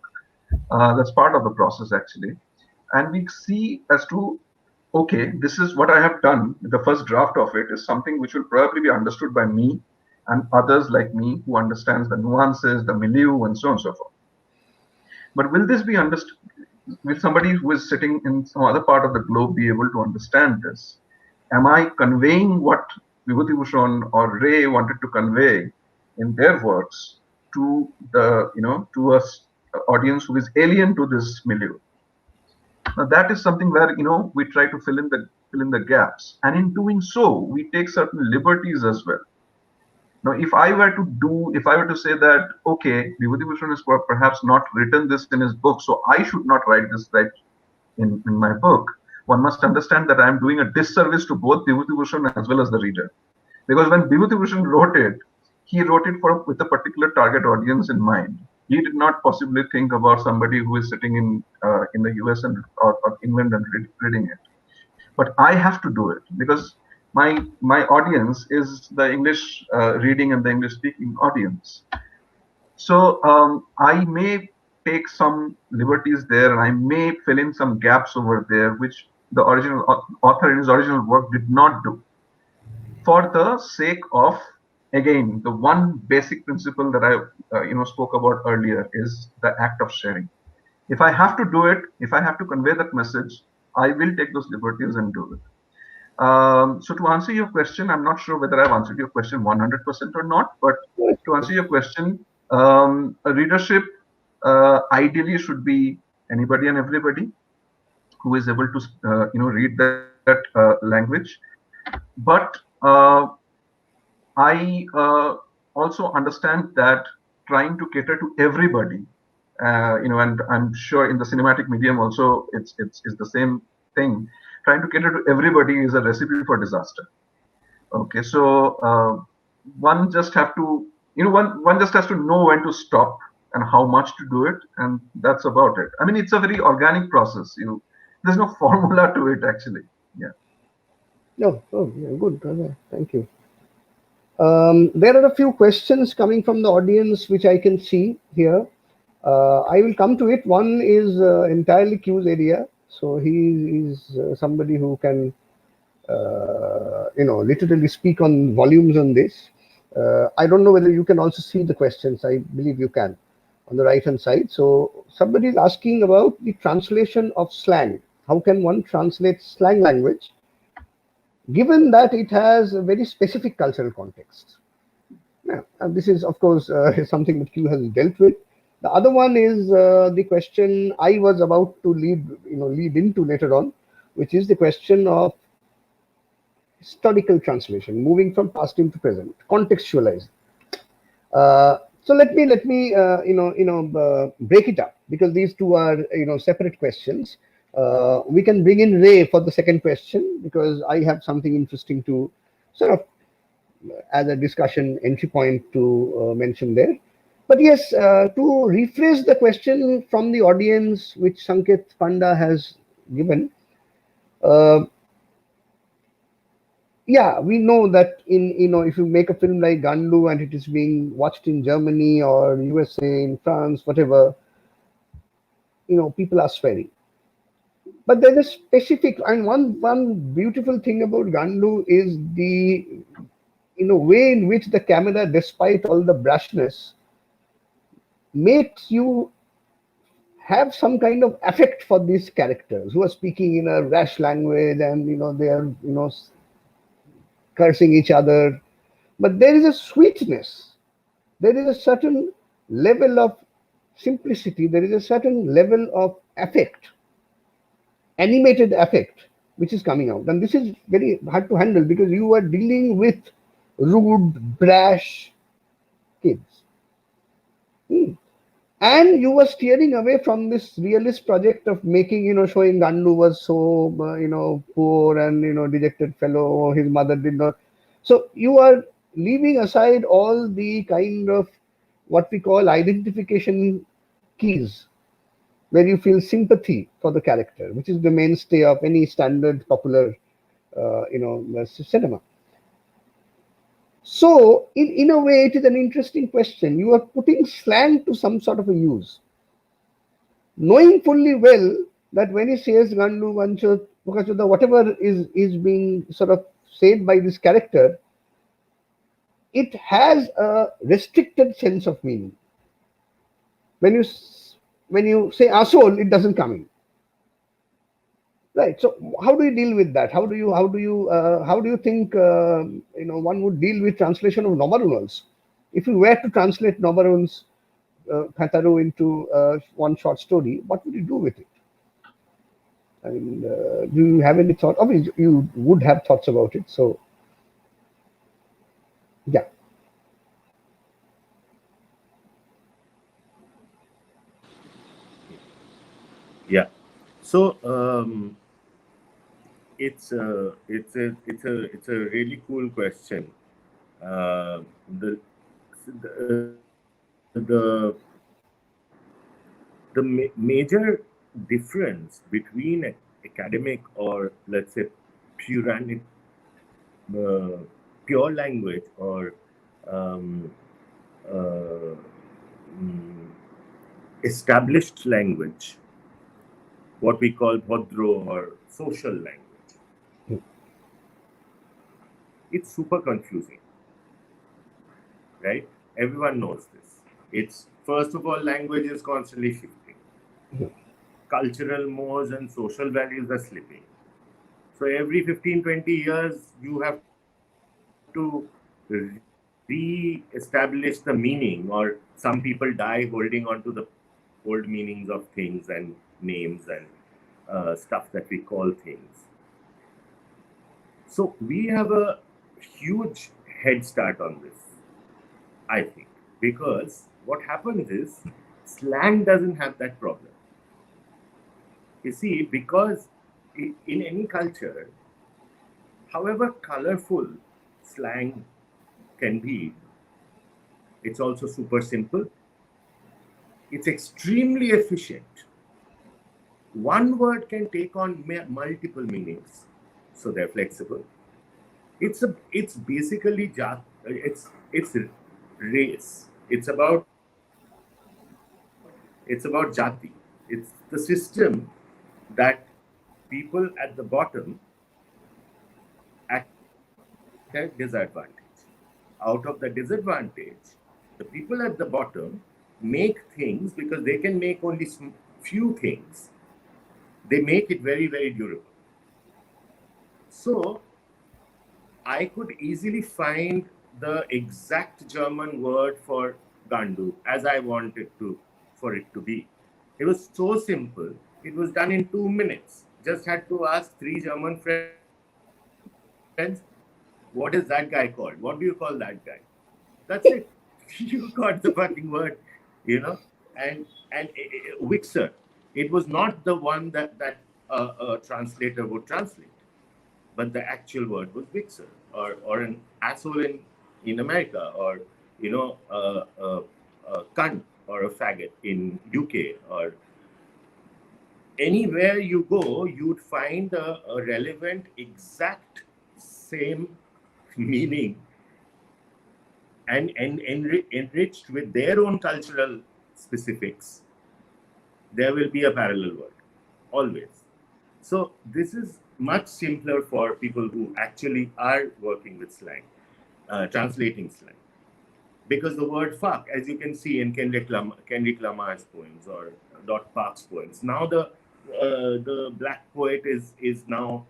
That's part of the process, actually. And we see as to, okay, this is what I have done. The first draft of it is something which will probably be understood by me and others like me who understands the nuances, the milieu, and so on and so forth. But will this be understood? Will somebody who is sitting in some other part of the globe be able to understand this? Am I conveying what Vibhuti Bhushan or Ray wanted to convey in their works to to a audience who is alien to this milieu? Now that is something where we try to fill in the gaps, and in doing so, we take certain liberties as well. Now, if I were to say that, okay, Vibhuti Bhushan has perhaps not written this in his book, so I should not write this right in my book, one must understand that I am doing a disservice to both Vibhuti Bhushan as well as the reader. Because when Vibhuti Bhushan wrote it, he wrote it with a particular target audience in mind. He did not possibly think about somebody who is sitting in the US or England and reading it. But I have to do it because my audience is the English reading and the English speaking audience. So I may take some liberties there, and I may fill in some gaps over there, which the original author in his original work did not do, for the sake of, again, the one basic principle that I spoke about earlier is the act of sharing. If I have to do it, if I have to convey that message, I will take those liberties and do it. So to answer your question, I'm not sure whether I've answered your question 100% or not, but to answer your question, a readership ideally should be anybody and everybody who is able to read that language. But I also understand that trying to cater to everybody, and I'm sure in the cinematic medium also it's the same thing. Trying to cater to everybody is a recipe for disaster. Okay, so one just have to, one just has to know when to stop and how much to do it, and that's about it. I mean, it's a very organic process. There's no formula to it actually. Yeah. No, oh, yeah, good. Okay, thank you. There are a few questions coming from the audience which I can see here. I will come to it. One is entirely Q's area. So he is somebody who can, literally speak on volumes on this. I don't know whether you can also see the questions. I believe you can on the right hand side. So somebody is asking about the translation of slang. How can one translate slang language, given that it has a very specific cultural context? Yeah, and this is, of course, something that Q has dealt with. The other one is the question I was about to lead into later on, which is the question of historical translation, moving from past into present, contextualizing. So let me break it up, because these two are separate questions. We can bring in Ray for the second question, because I have something interesting to sort of as a discussion entry point to mention there. But yes, to rephrase the question from the audience, which Sanket Panda has given, yeah, we know that if you make a film like Gandu and it is being watched in Germany or USA, in France, whatever, people are swearing. But there's a specific, and one beautiful thing about Gandu is the way in which the camera, despite all the brushness, makes you have some kind of affect for these characters who are speaking in a rash language, and they are cursing each other. But there is a sweetness, there is a certain level of simplicity, there is a certain level of affect, animated affect, which is coming out. And this is very hard to handle, because you are dealing with rude, brash kids. And you were steering away from this realist project of making, showing Gandu was so, poor and, dejected fellow, his mother did not. So you are leaving aside all the kind of what we call identification keys, where you feel sympathy for the character, which is the mainstay of any standard popular, cinema. So, in a way, it is an interesting question. You are putting slang to some sort of a use, knowing fully well that when he says Gandu, Vancho, Pukachuda, whatever is being sort of said by this character, it has a restricted sense of meaning. When you say asshole, it doesn't come in. Right. So how do you deal with that? How do you think one would deal with translation of Novaruns? If you were to translate Novaruns Kataru into one short story, what would you do with it? I mean, do you have any thought? Obviously, you would have thoughts about it. So, yeah. Yeah. So, it's a really cool question. The the major difference between academic or let's say pure uh, pure language or um, uh, mm, established language, what we call bhodro or social language, it's super confusing, right? Everyone knows this. It's first of all, language is constantly shifting. Cultural mores and social values are slipping. So every 15, 20 years, you have to re-establish the meaning, or some people die holding on to the old meanings of things and names and stuff that we call things. So we have a huge head start on this, I think, because what happens is slang doesn't have that problem. You see, because in any culture, however colorful slang can be, it's also super simple. It's extremely efficient. One word can take on multiple meanings, so they're flexible. It's basically it's race. It's about jati. It's the system that people at the bottom act at disadvantage. Out of the disadvantage, the people at the bottom make things because they can make only few things. They make it very, very durable. So I could easily find the exact German word for Gandu as I wanted to for it to be. It was so simple. It was done in 2 minutes. Just had to ask 3 German friends, what is that guy called? What do you call that guy? That's it. You got the fucking word, and Wixer. It was not the one that a translator would translate, but the actual word was Wixer, or an asshole in America, or a cunt or a faggot in UK, or anywhere you go, you'd find a relevant, exact same meaning and enriched with their own cultural specifics. There will be a parallel word, always. So this is much simpler for people who actually are working with slang, translating slang. Because the word fuck, as you can see in Kendrick Lamar's poems or Dot Park's poems, now the black poet is now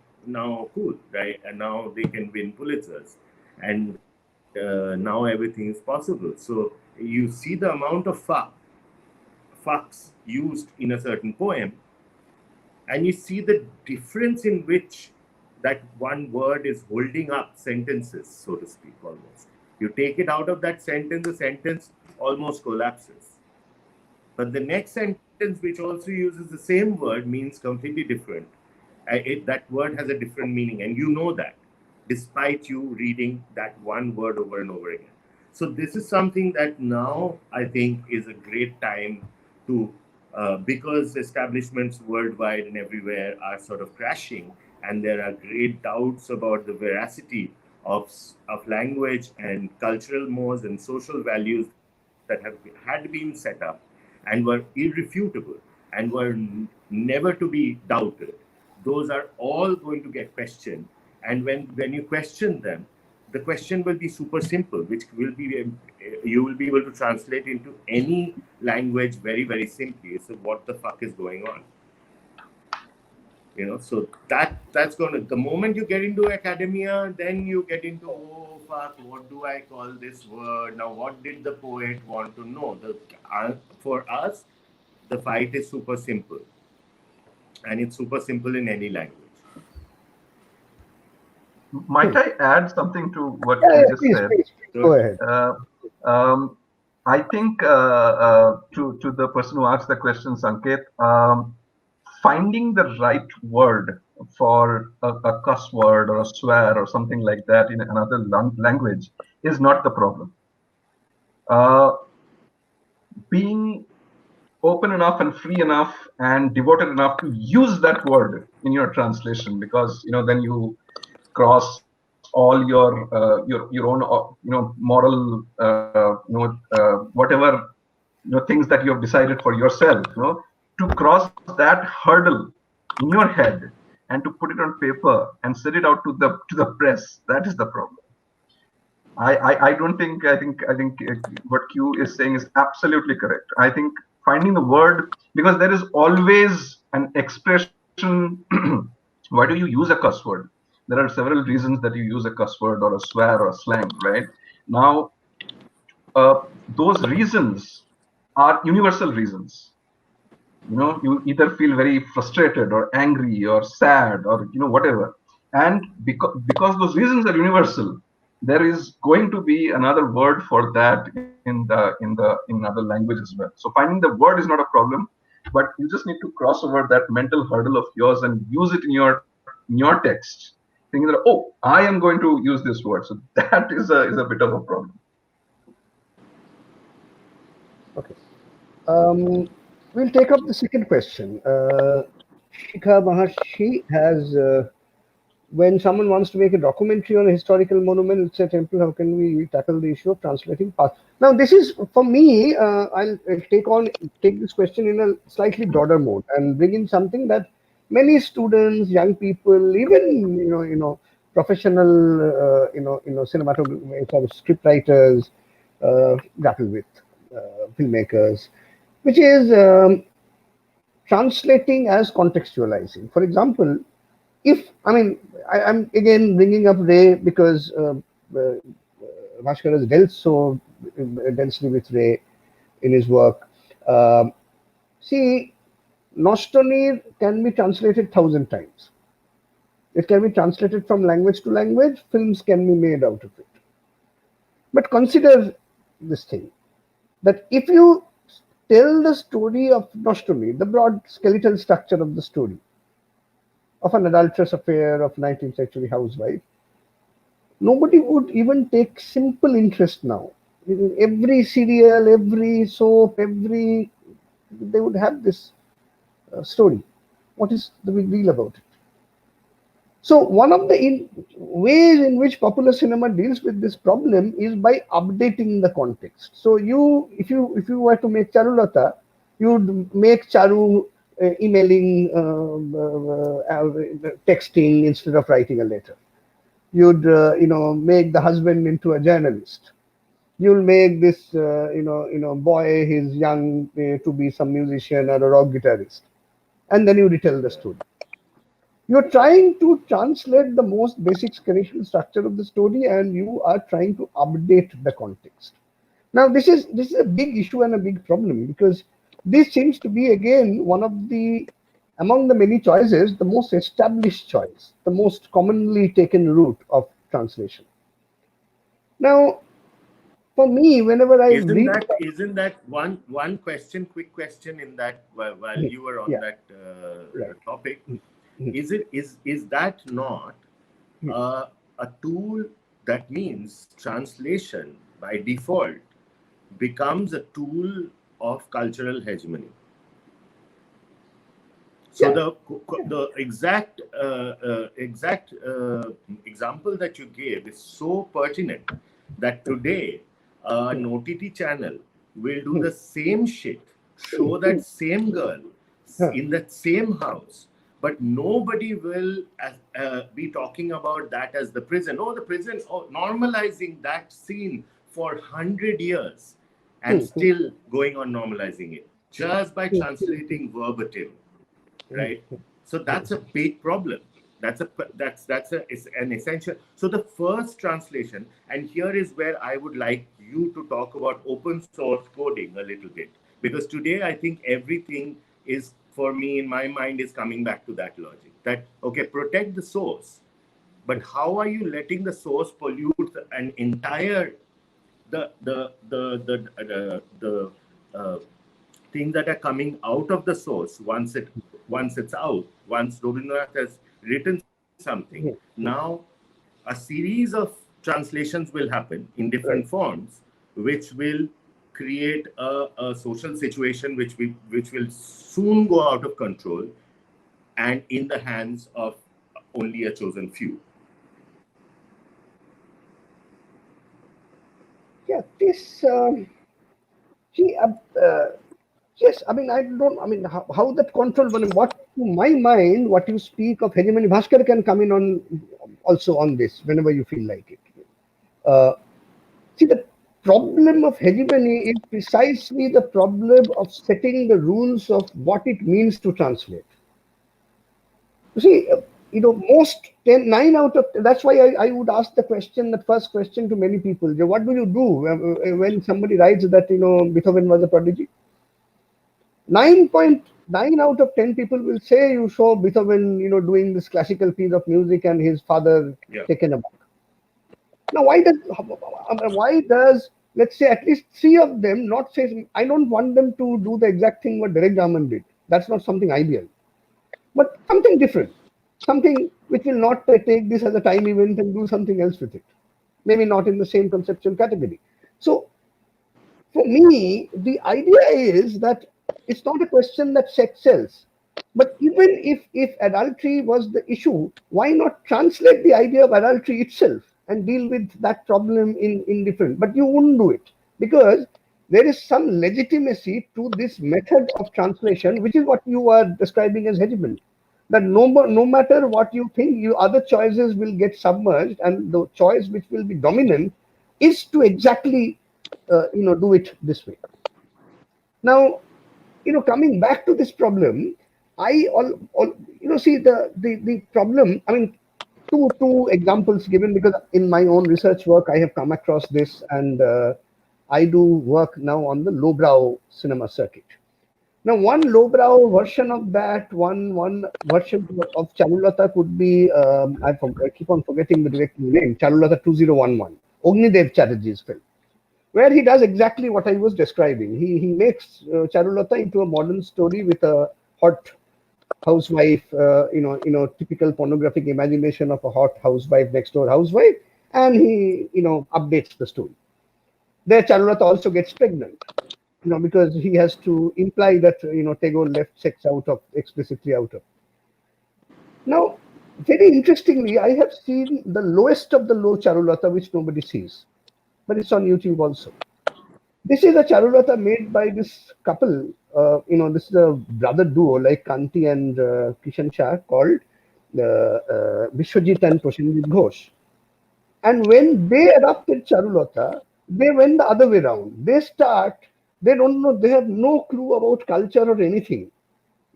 cool, right? And now they can win Pulitzers, and now everything is possible. So you see the amount of fucks used in a certain poem, and you see the difference in which that one word is holding up sentences, so to speak, almost. You take it out of that sentence, the sentence almost collapses. But the next sentence, which also uses the same word, means completely different. That word has a different meaning, and you know that, despite you reading that one word over and over again. So this is something that now I think is a great time to, because establishments worldwide and everywhere are sort of crashing, and there are great doubts about the veracity of language and cultural mores and social values that had been set up and were irrefutable and were never to be doubted. Those are all going to get questioned. And when you question them, the question will be super simple, which will be you will be able to translate into any language very, very simply. So what the fuck is going on? So that's going to, the moment you get into academia, then you get into, oh fuck, what do I call this word now? What did the poet want to know? For us, the fight is super simple, and it's super simple in any language. Might I add something to what Yeah, you yeah, just please, said? please, go ahead. I think to the person who asked the question, Sanket, finding the right word for a cuss word or a swear or something like that in another language is not the problem. Uh, being open enough and free enough and devoted enough to use that word in your translation, because then you cross all your own moral whatever things that you have decided for yourself, to cross that hurdle in your head and to put it on paper and send it out to the press. That is the problem. I don't think I think what Q is saying is absolutely correct. I think finding the word, because there is always an expression. Why do you use a cuss word? There are several reasons that you use a cuss word or a swear or a slang, right? Now, those reasons are universal reasons. You either feel very frustrated or angry or sad or whatever, and because those reasons are universal, there is going to be another word for that in other language as well. So finding the word is not a problem, but you just need to cross over that mental hurdle of yours and use it in your text, thinking that, oh, I am going to use this word. So that is a bit of a problem. Okay. We'll take up the second question. Shikha Maharshi has, when someone wants to make a documentary on a historical monument, let's say temple, how can we tackle the issue of translating past? Now, this is, for me, I'll take this question in a slightly broader mode and bring in something that many students, young people, even, professional, cinematographers, script writers, grapple with, filmmakers, which is translating as contextualizing. For example, if I'm again bringing up Ray because Bhaskar has dealt so densely with Ray in his work. See, Nostonir can be translated 1,000 times. It can be translated from language to language. Films can be made out of it. But consider this thing, that if you tell the story of Nostromy, the broad skeletal structure of the story of an adulterous affair of 19th century housewife, nobody would even take simple interest now. Every serial, every soap, they would have this story. What is the big deal about it? So one of the ways in which popular cinema deals with this problem is by updating the context. So if you were to make Charulata, you'd make Charu emailing, texting instead of writing a letter. You'd make the husband into a journalist. You'll make this boy, his young, to be some musician or a rock guitarist, and then you retell the story. You're trying to translate the most basic skeletal structure of the story, and you are trying to update the context. Now, this is a big issue and a big problem, because this seems to be, again, one of the, among the many choices, the most established choice, the most commonly taken route of translation. Now, for me, whenever I read, isn't that one question, quick question in that, while you were on yeah, that right. topic, is that not a tool that means translation by default becomes a tool of cultural hegemony? So the exact example that you gave is so pertinent that today an OTT channel will do the same shit, show that same girl in that same house, but nobody will be talking about that as the prison. Oh, the prison, normalizing that scene for 100 years and still going on normalizing it just by translating verbatim. Right, so that's a big problem. That's it's an essential. So the first translation, and here is where I would like you to talk about open source coding a little bit, because today I think everything is, for me, in my mind, is coming back to that logic that, okay, protect the source, but how are you letting the source pollute an entire things that are coming out of the source once it's out, once Rabindranath has written something. Now a series of translations will happen in different Right. forms, which will create a social situation which will soon go out of control and in the hands of only a chosen few. Yeah, this see, yes, I mean, I don't, I mean, how that control, I mean, what, to my mind, what you speak of hegemony, Bhaskar can come in on also on this whenever you feel like it. Uh, See, the problem of hegemony is precisely the problem of setting the rules of what it means to translate. You see, most 10, 9 out of, that's why I would ask the question, that first question to many people, what do you do when somebody writes that, Beethoven was a prodigy? 9.9 out of 10 people will say you saw Beethoven, doing this classical piece of music and his father Yeah. taken aback. Now, why does let's say at least three of them not say? I don't want them to do the exact thing what Derek Jarman did. That's not something ideal, but something different, something which will not take this as a time event and do something else with it. Maybe not in the same conceptual category. So for me, the idea is that it's not a question that sex sells. But even if adultery was the issue, why not translate the idea of adultery itself and deal with that problem in different? But you wouldn't do it because there is some legitimacy to this method of translation, which is what you are describing as hegemony. That no matter what you think, you other choices will get submerged, and the choice which will be dominant is to exactly do it this way. Now, coming back to this problem, I all see the problem. I mean, two examples given because in my own research work I have come across this, and I do work now on the lowbrow cinema circuit. Now, one lowbrow version of that, one version of Charulata could be I keep on forgetting the director's name. Charulata 2011, Ognidev Chatterjee's film, where he does exactly what I was describing. He makes Charulata into a modern story with a hot housewife, typical pornographic imagination of a hot housewife, next door housewife, and he, updates the story. There, Charulata also gets pregnant, because he has to imply that, Tagore left sex out of, explicitly out of. Now, very interestingly, I have seen the lowest of the low Charulata, which nobody sees, but it's on YouTube also. This is a charulata made by this couple. This is a brother duo like Kanti and Kishan Shah called Vishwajit and Prosenjit Ghosh. And when they adopted charulata, they went the other way around. They don't know, they have no clue about culture or anything.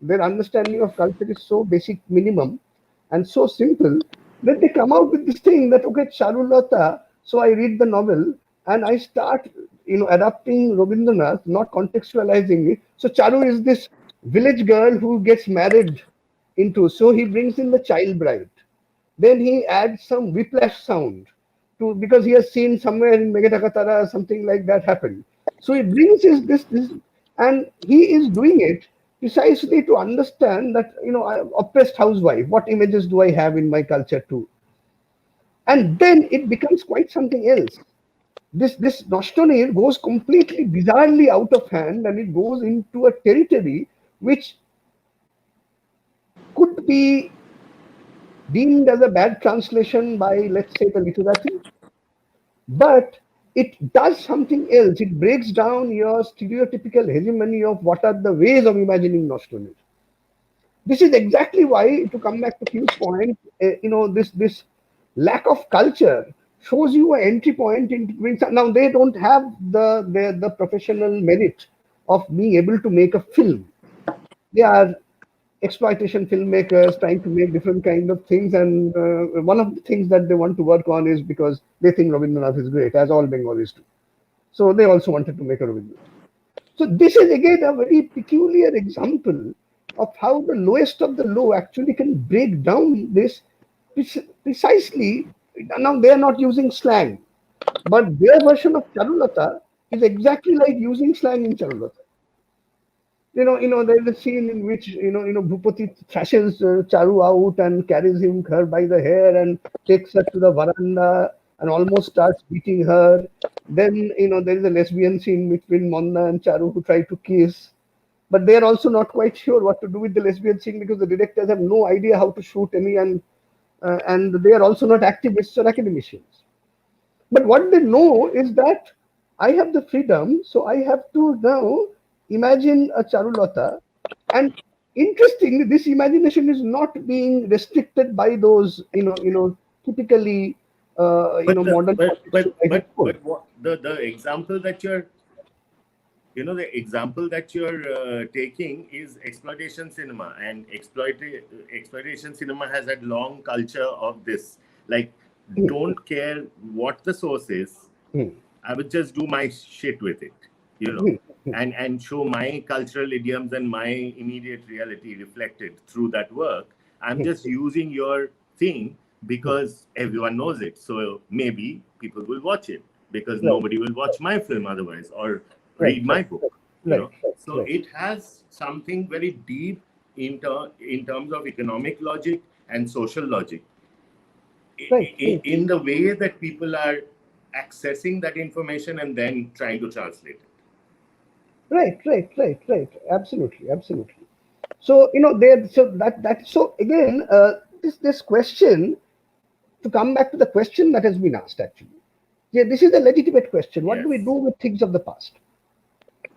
Their understanding of culture is so basic, minimum, and so simple that they come out with this thing that, okay, charulata. So I read the novel and I start, adapting Rabindranath, not contextualizing it. So Charu is this village girl who gets married into. So he brings in the child bride. Then he adds some whiplash sound to because he has seen somewhere in Megatakatara something like that happen. So he brings this, and he is doing it precisely to understand that oppressed housewife. What images do I have in my culture too? And then it becomes quite something else. This Nostonir goes completely bizarrely out of hand, and it goes into a territory which could be deemed as a bad translation by, let's say, the literati, but it does something else. It breaks down your stereotypical hegemony of what are the ways of imagining Nostalgia. This is exactly why, to come back to Q's point, this lack of culture shows you an entry point into doing something. Now they don't have the professional merit of being able to make a film. They are exploitation filmmakers trying to make different kind of things, and one of the things that they want to work on is because they think Rabindranath is great, as all Bengalis do. So they also wanted to make a Rabindranath. So this is again a very peculiar example of how the lowest of the low actually can break down this precisely. Now they are not using slang, but their version of Charulata is exactly like using slang in Charulata. there's a scene in which Bhupati thrashes Charu out and carries her by the hair and takes her to the veranda and almost starts beating her. Then there is a lesbian scene between Monna and Charu who try to kiss, but they are also not quite sure what to do with the lesbian scene because the directors have no idea how to shoot any, and they are also not activists or academicians. But what they know is that I have the freedom, so I have to now imagine a Charulata. And interestingly, this imagination is not being restricted by those, typically, modern contextualizing codes. but what the example that you're the example that you're taking is exploitation cinema, and exploitation cinema has had long culture of this, like, don't care what the source is, Hmm. I would just do my shit with it, Hmm. and show my cultural idioms and my immediate reality reflected through that work. I'm just using your thing because everyone knows it, so maybe people will watch it because Right, nobody will watch my film otherwise, or right, read my right, book, right, right, so right, it has something very deep in terms of economic logic and social logic, right, right, in the way that people are accessing that information and then trying to translate it. right, right, right, right. Absolutely, absolutely. So there. So again, this question, to come back to the question that has been asked, actually, yeah, this is a legitimate question. What do we do Yes. with things of the past?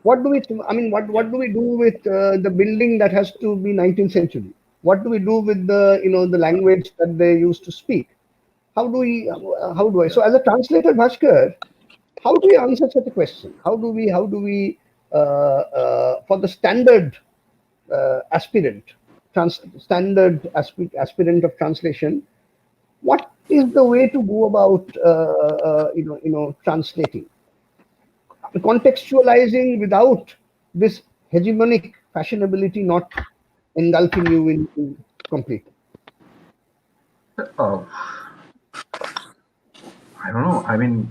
What do we? I mean, Yeah. what do we do with the building that has to be 19th century? What do we do with the the language that they used to speak? How do we? How do I? Yeah. So, as a translator, Bhaskar, how do we answer such a question? How do we for the standard aspirant, standard aspirant of translation? What is the way to go about translating, contextualizing without this hegemonic fashionability not engulfing you in completely? Uh, I don't know. I mean,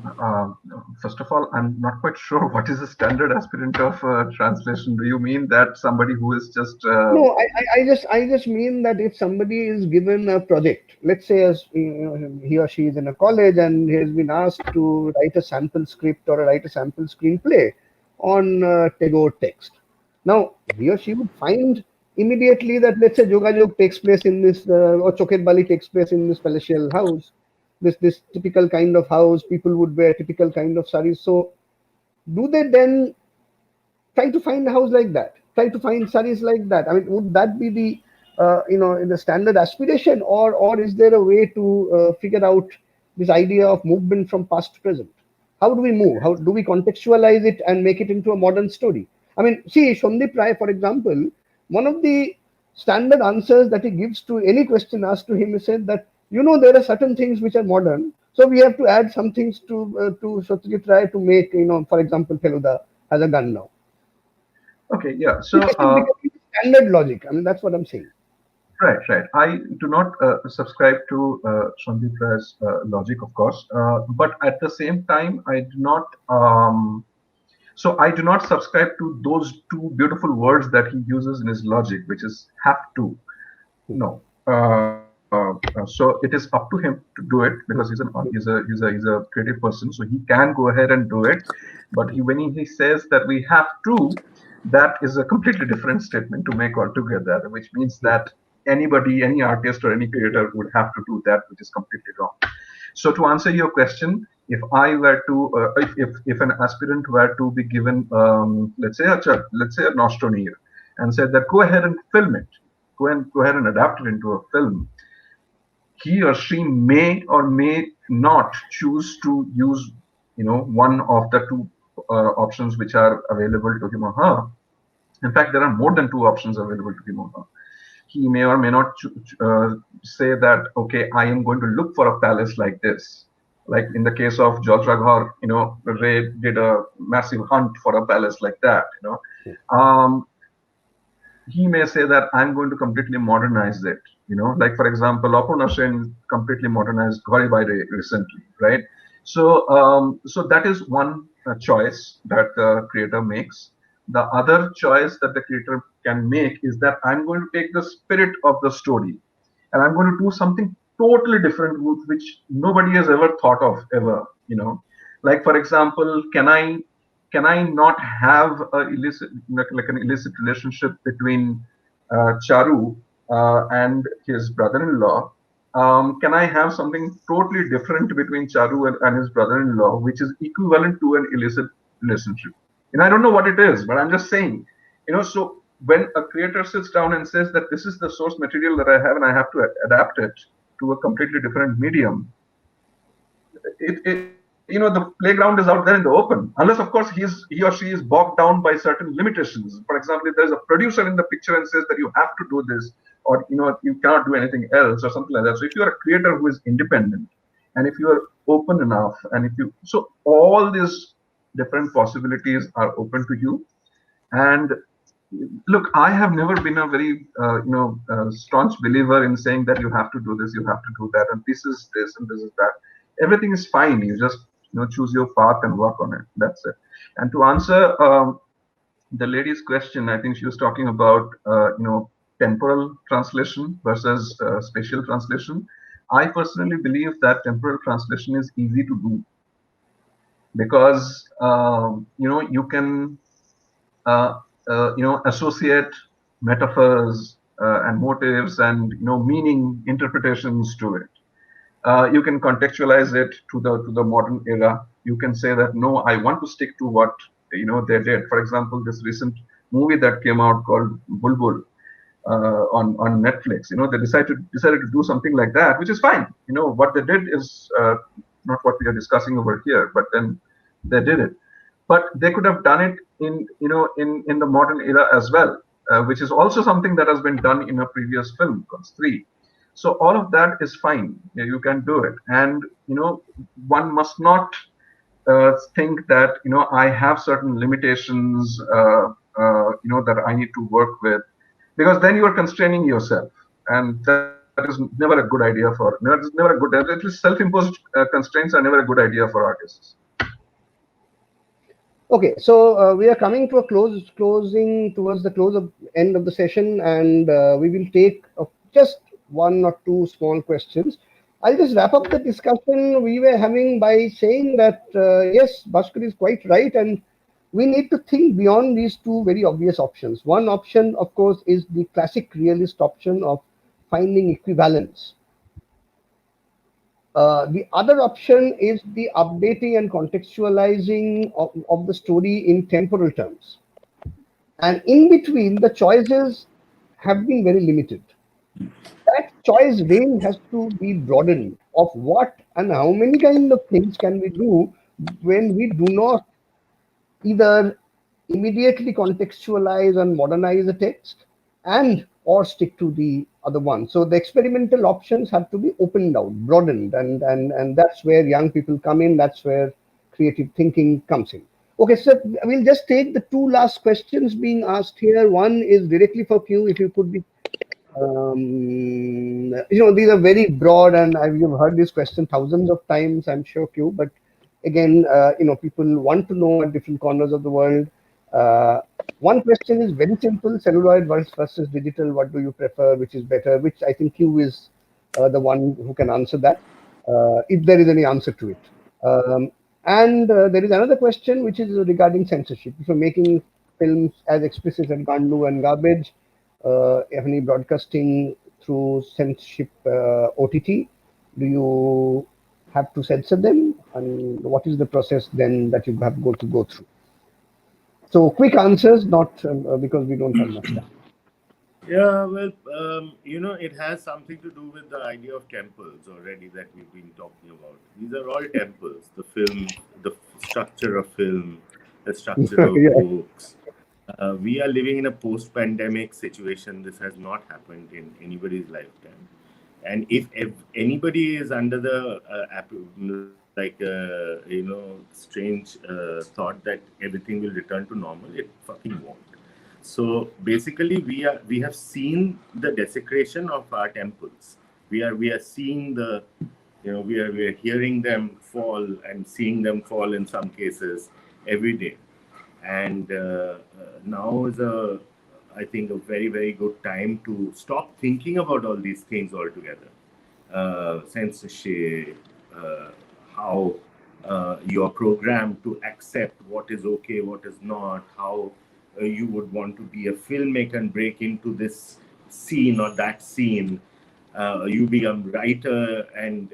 first of all, I'm not quite sure what is the standard aspirant of translation. Do you mean that somebody who is just No, I just mean that if somebody is given a project, let's say as he or she is in a college and he has been asked to write a sample script or write a sample screenplay on Tagore text. Now he or she would find immediately that, let's say, Jogajog takes place in this or Choket Bali takes place in this palatial house, this typical kind of house. People would wear typical kind of saris. So do they then try to find a house like that, try to find saris like that? I mean, would that be the the standard aspiration, or is there a way to figure out this idea of movement from past to present? How do we move? How do we contextualize it and make it into a modern story? I mean, see, Shondip Rai, for example, one of the standard answers that he gives to any question asked to him is said that, there are certain things which are modern, so we have to add some things to Satyajit Ray to make, for example, Feluda has a gun now. okay? Yeah. This So is becoming standard logic. I mean, that's what I'm saying. right, right. I do not subscribe to Sandeep Rai's logic, of course, but at the same time, I do not. So I do not subscribe to those two beautiful words that he uses in his logic, which is have to. No. So it is up to him to do it because he's a creative person, so he can go ahead and do it. But when he says that we have to, that is a completely different statement to make altogether, which means that anybody, any artist or any creator would have to do that, which is completely wrong. So to answer your question, if I were to, if an aspirant were to be given, let's say a nostroneer, and said that go ahead and film it, go ahead and adapt it into a film, he or she may or may not choose to use, one of the two options which are available to him or her. In fact, there are more than two options available to him or her. He may or may not say that, okay, I am going to look for a palace like this. Like in the case of George Raghor, Ray did a massive hunt for a palace like that. He may say that I'm going to completely modernize it. Like for example, Apurna Sen completely modernized Ghori Baire recently, right? So that is one choice that the creator makes. the other choice that the creator can make is that I'm going to take the spirit of the story and I'm going to do something totally different with which nobody has ever thought of ever. Like for example, can I not have a illicit like an illicit relationship between Charu and his brother-in-law? Can I have something totally different between Charu and his brother-in-law, which is equivalent to an illicit relationship? I don't know what it is, but I'm just saying, so when a creator sits down and says that this is the source material that I have and I have to adapt it to a completely different medium, the playground is out there in the open, unless of course he or she is bogged down by certain limitations. For example, if there's a producer in the picture and says that you have to do this, or you cannot do anything else, or something like that. So if you're a creator who is independent, and if you are open enough, and so all these different possibilities are open to you. And look, I have never been a very staunch believer in saying that you have to do this, you have to do that, and this is this and this is that. Everything is fine. You just choose your path and work on it. That's it. And to answer the lady's question, I think she was talking about temporal translation versus spatial translation. I personally believe that temporal translation is easy to do because you can associate metaphors and motives and meaning interpretations to it. You can contextualize it to the modern era. You can say that no, I want to stick to what they did. For example, this recent movie that came out called Bulbul on Netflix. They decided to do something like that, which is fine. What they did is not what we are discussing over here, but then they did it. But they could have done it in the modern era as well, which is also something that has been done in a previous film called Three. So all of that is fine. You can do it, and one must not think that I have certain limitations that I need to work with, because then you are constraining yourself, and that is never a good idea never a good. At least self-imposed constraints are never a good idea for artists. Okay, so we are coming to a closing towards the end of the session, and we will take just one or two small questions. I'll just wrap up the discussion we were having by saying that yes, Bhaskar is quite right, and we need to think beyond these two very obvious options. One option, of course, is the classic realist option of finding equivalence. The other option is the updating and contextualizing of the story in temporal terms. And in between, the choices have been very limited. That choice range has to be broadened of what and how many kind of things can we do when we do not either immediately contextualize and modernize the text and or stick to the other one. So the experimental options have to be opened out, broadened, and that's where young people come in. That's where creative thinking comes in. Okay, so we'll just take the two last questions being asked here. One is directly for Q. If you could be, these are very broad, and you've heard this question thousands of times, I'm sure, Q. But again, people want to know at different corners of the world. One question is very simple: celluloid versus digital. What do you prefer? Which is better? Which I think Q is the one who can answer that, if there is any answer to it. And there is another question which is regarding censorship. If you're making films as explicit as Gandu and Garbage, any broadcasting through censorship OTT, do you have to censor them? And what is the process then that you have to go through? So quick answers, not because we don't have much time. Yeah, well, it has something to do with the idea of temples already that we've been talking about. These are all temples: the film, the structure of film, the structure of Yeah. books. We are living in a post-pandemic situation. This has not happened in anybody's lifetime. And if anybody is under the strange thought that everything will return to normal, it fucking won't. So basically, we have seen the desecration of our temples. We are seeing we are hearing them fall and seeing them fall in some cases every day. And now is I think, a very, very good time to stop thinking about all these things altogether. Censorship, how you are programmed to accept what is okay, what is not, how you would want to be a filmmaker and break into this scene or that scene. You become writer and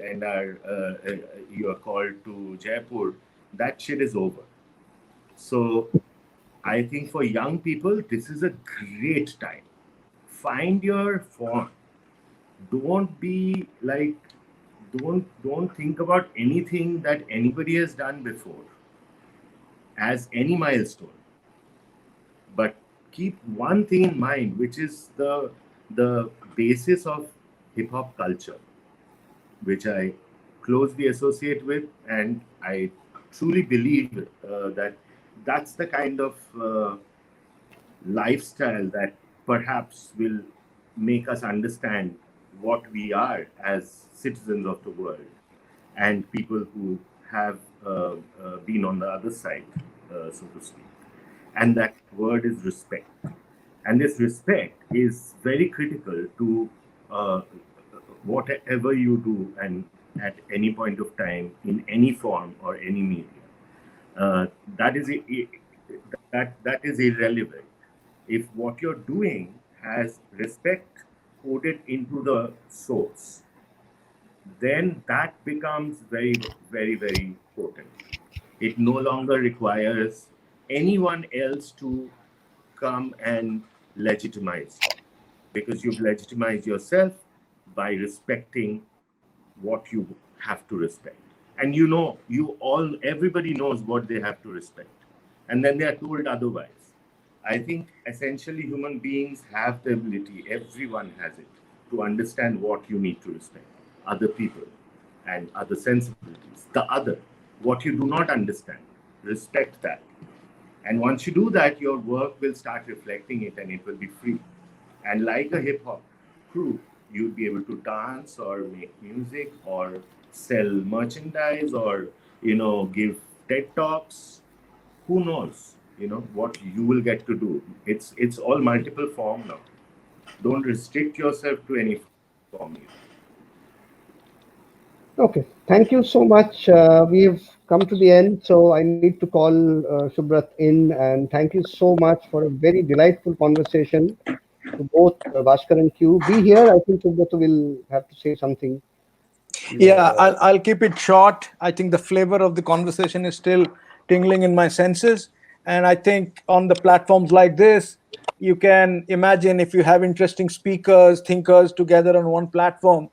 you are called to Jaipur. That shit is over. So I think for young people, this is a great time. Find your form. Don't be like, don't think about anything that anybody has done before as any milestone. But keep one thing in mind, which is the basis of hip hop culture, which I closely associate with, and I truly believe that that's the kind of lifestyle that perhaps will make us understand what we are as citizens of the world and people who have been on the other side, so to speak. And that word is respect. And this respect is very critical to whatever you do and at any point of time in any form or any media. That is that is irrelevant if what you're doing has respect coded into the source. Then that becomes very, very, very potent. It no longer requires anyone else to come and legitimize you, because you've legitimized yourself by respecting what you have to respect. And you know, everybody knows what they have to respect. And then they are told otherwise. I think essentially human beings have the ability, everyone has it, to understand what you need to respect. Other people and other sensibilities. The other, what you do not understand, respect that. And once you do that, your work will start reflecting it and it will be free. And like a hip hop crew, you'll be able to dance or make music or sell merchandise or, give TED Talks. Who knows, what you will get to do. It's all multiple form now. Don't restrict yourself to any form either. Okay, thank you so much. We've come to the end, so I need to call Subrat in, and thank you so much for a very delightful conversation to both Bhaskar and Q. Be here. I think Subrat will have to say something. Yeah, I'll keep it short. I think the flavor of the conversation is still tingling in my senses. And I think on the platforms like this, you can imagine if you have interesting speakers, thinkers together on one platform,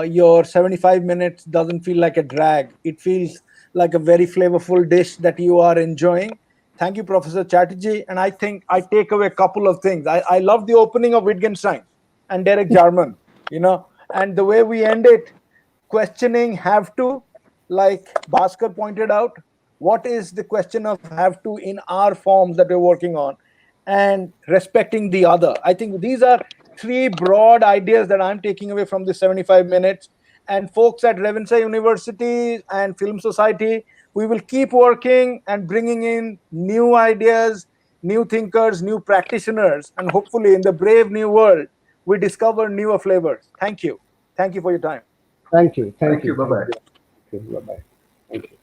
your 75 minutes doesn't feel like a drag. It feels like a very flavorful dish that you are enjoying. Thank you, Professor Chatterjee. And I think I take away a couple of things. I love the opening of Wittgenstein and Derek Jarman, and the way we end it, questioning have to, like Bhaskar pointed out, what is the question of have to in our forms that we're working on, and respecting the other. I think these are three broad ideas that I'm taking away from the 75 minutes. And folks at Ravenshaw University and Film Society, we will keep working and bringing in new ideas, new thinkers, new practitioners, and hopefully in the brave new world, we discover newer flavors. Thank you. Thank you for your time. Thank you. Thank Thank you. you. Bye Thank bye. you. Bye bye. Thank you.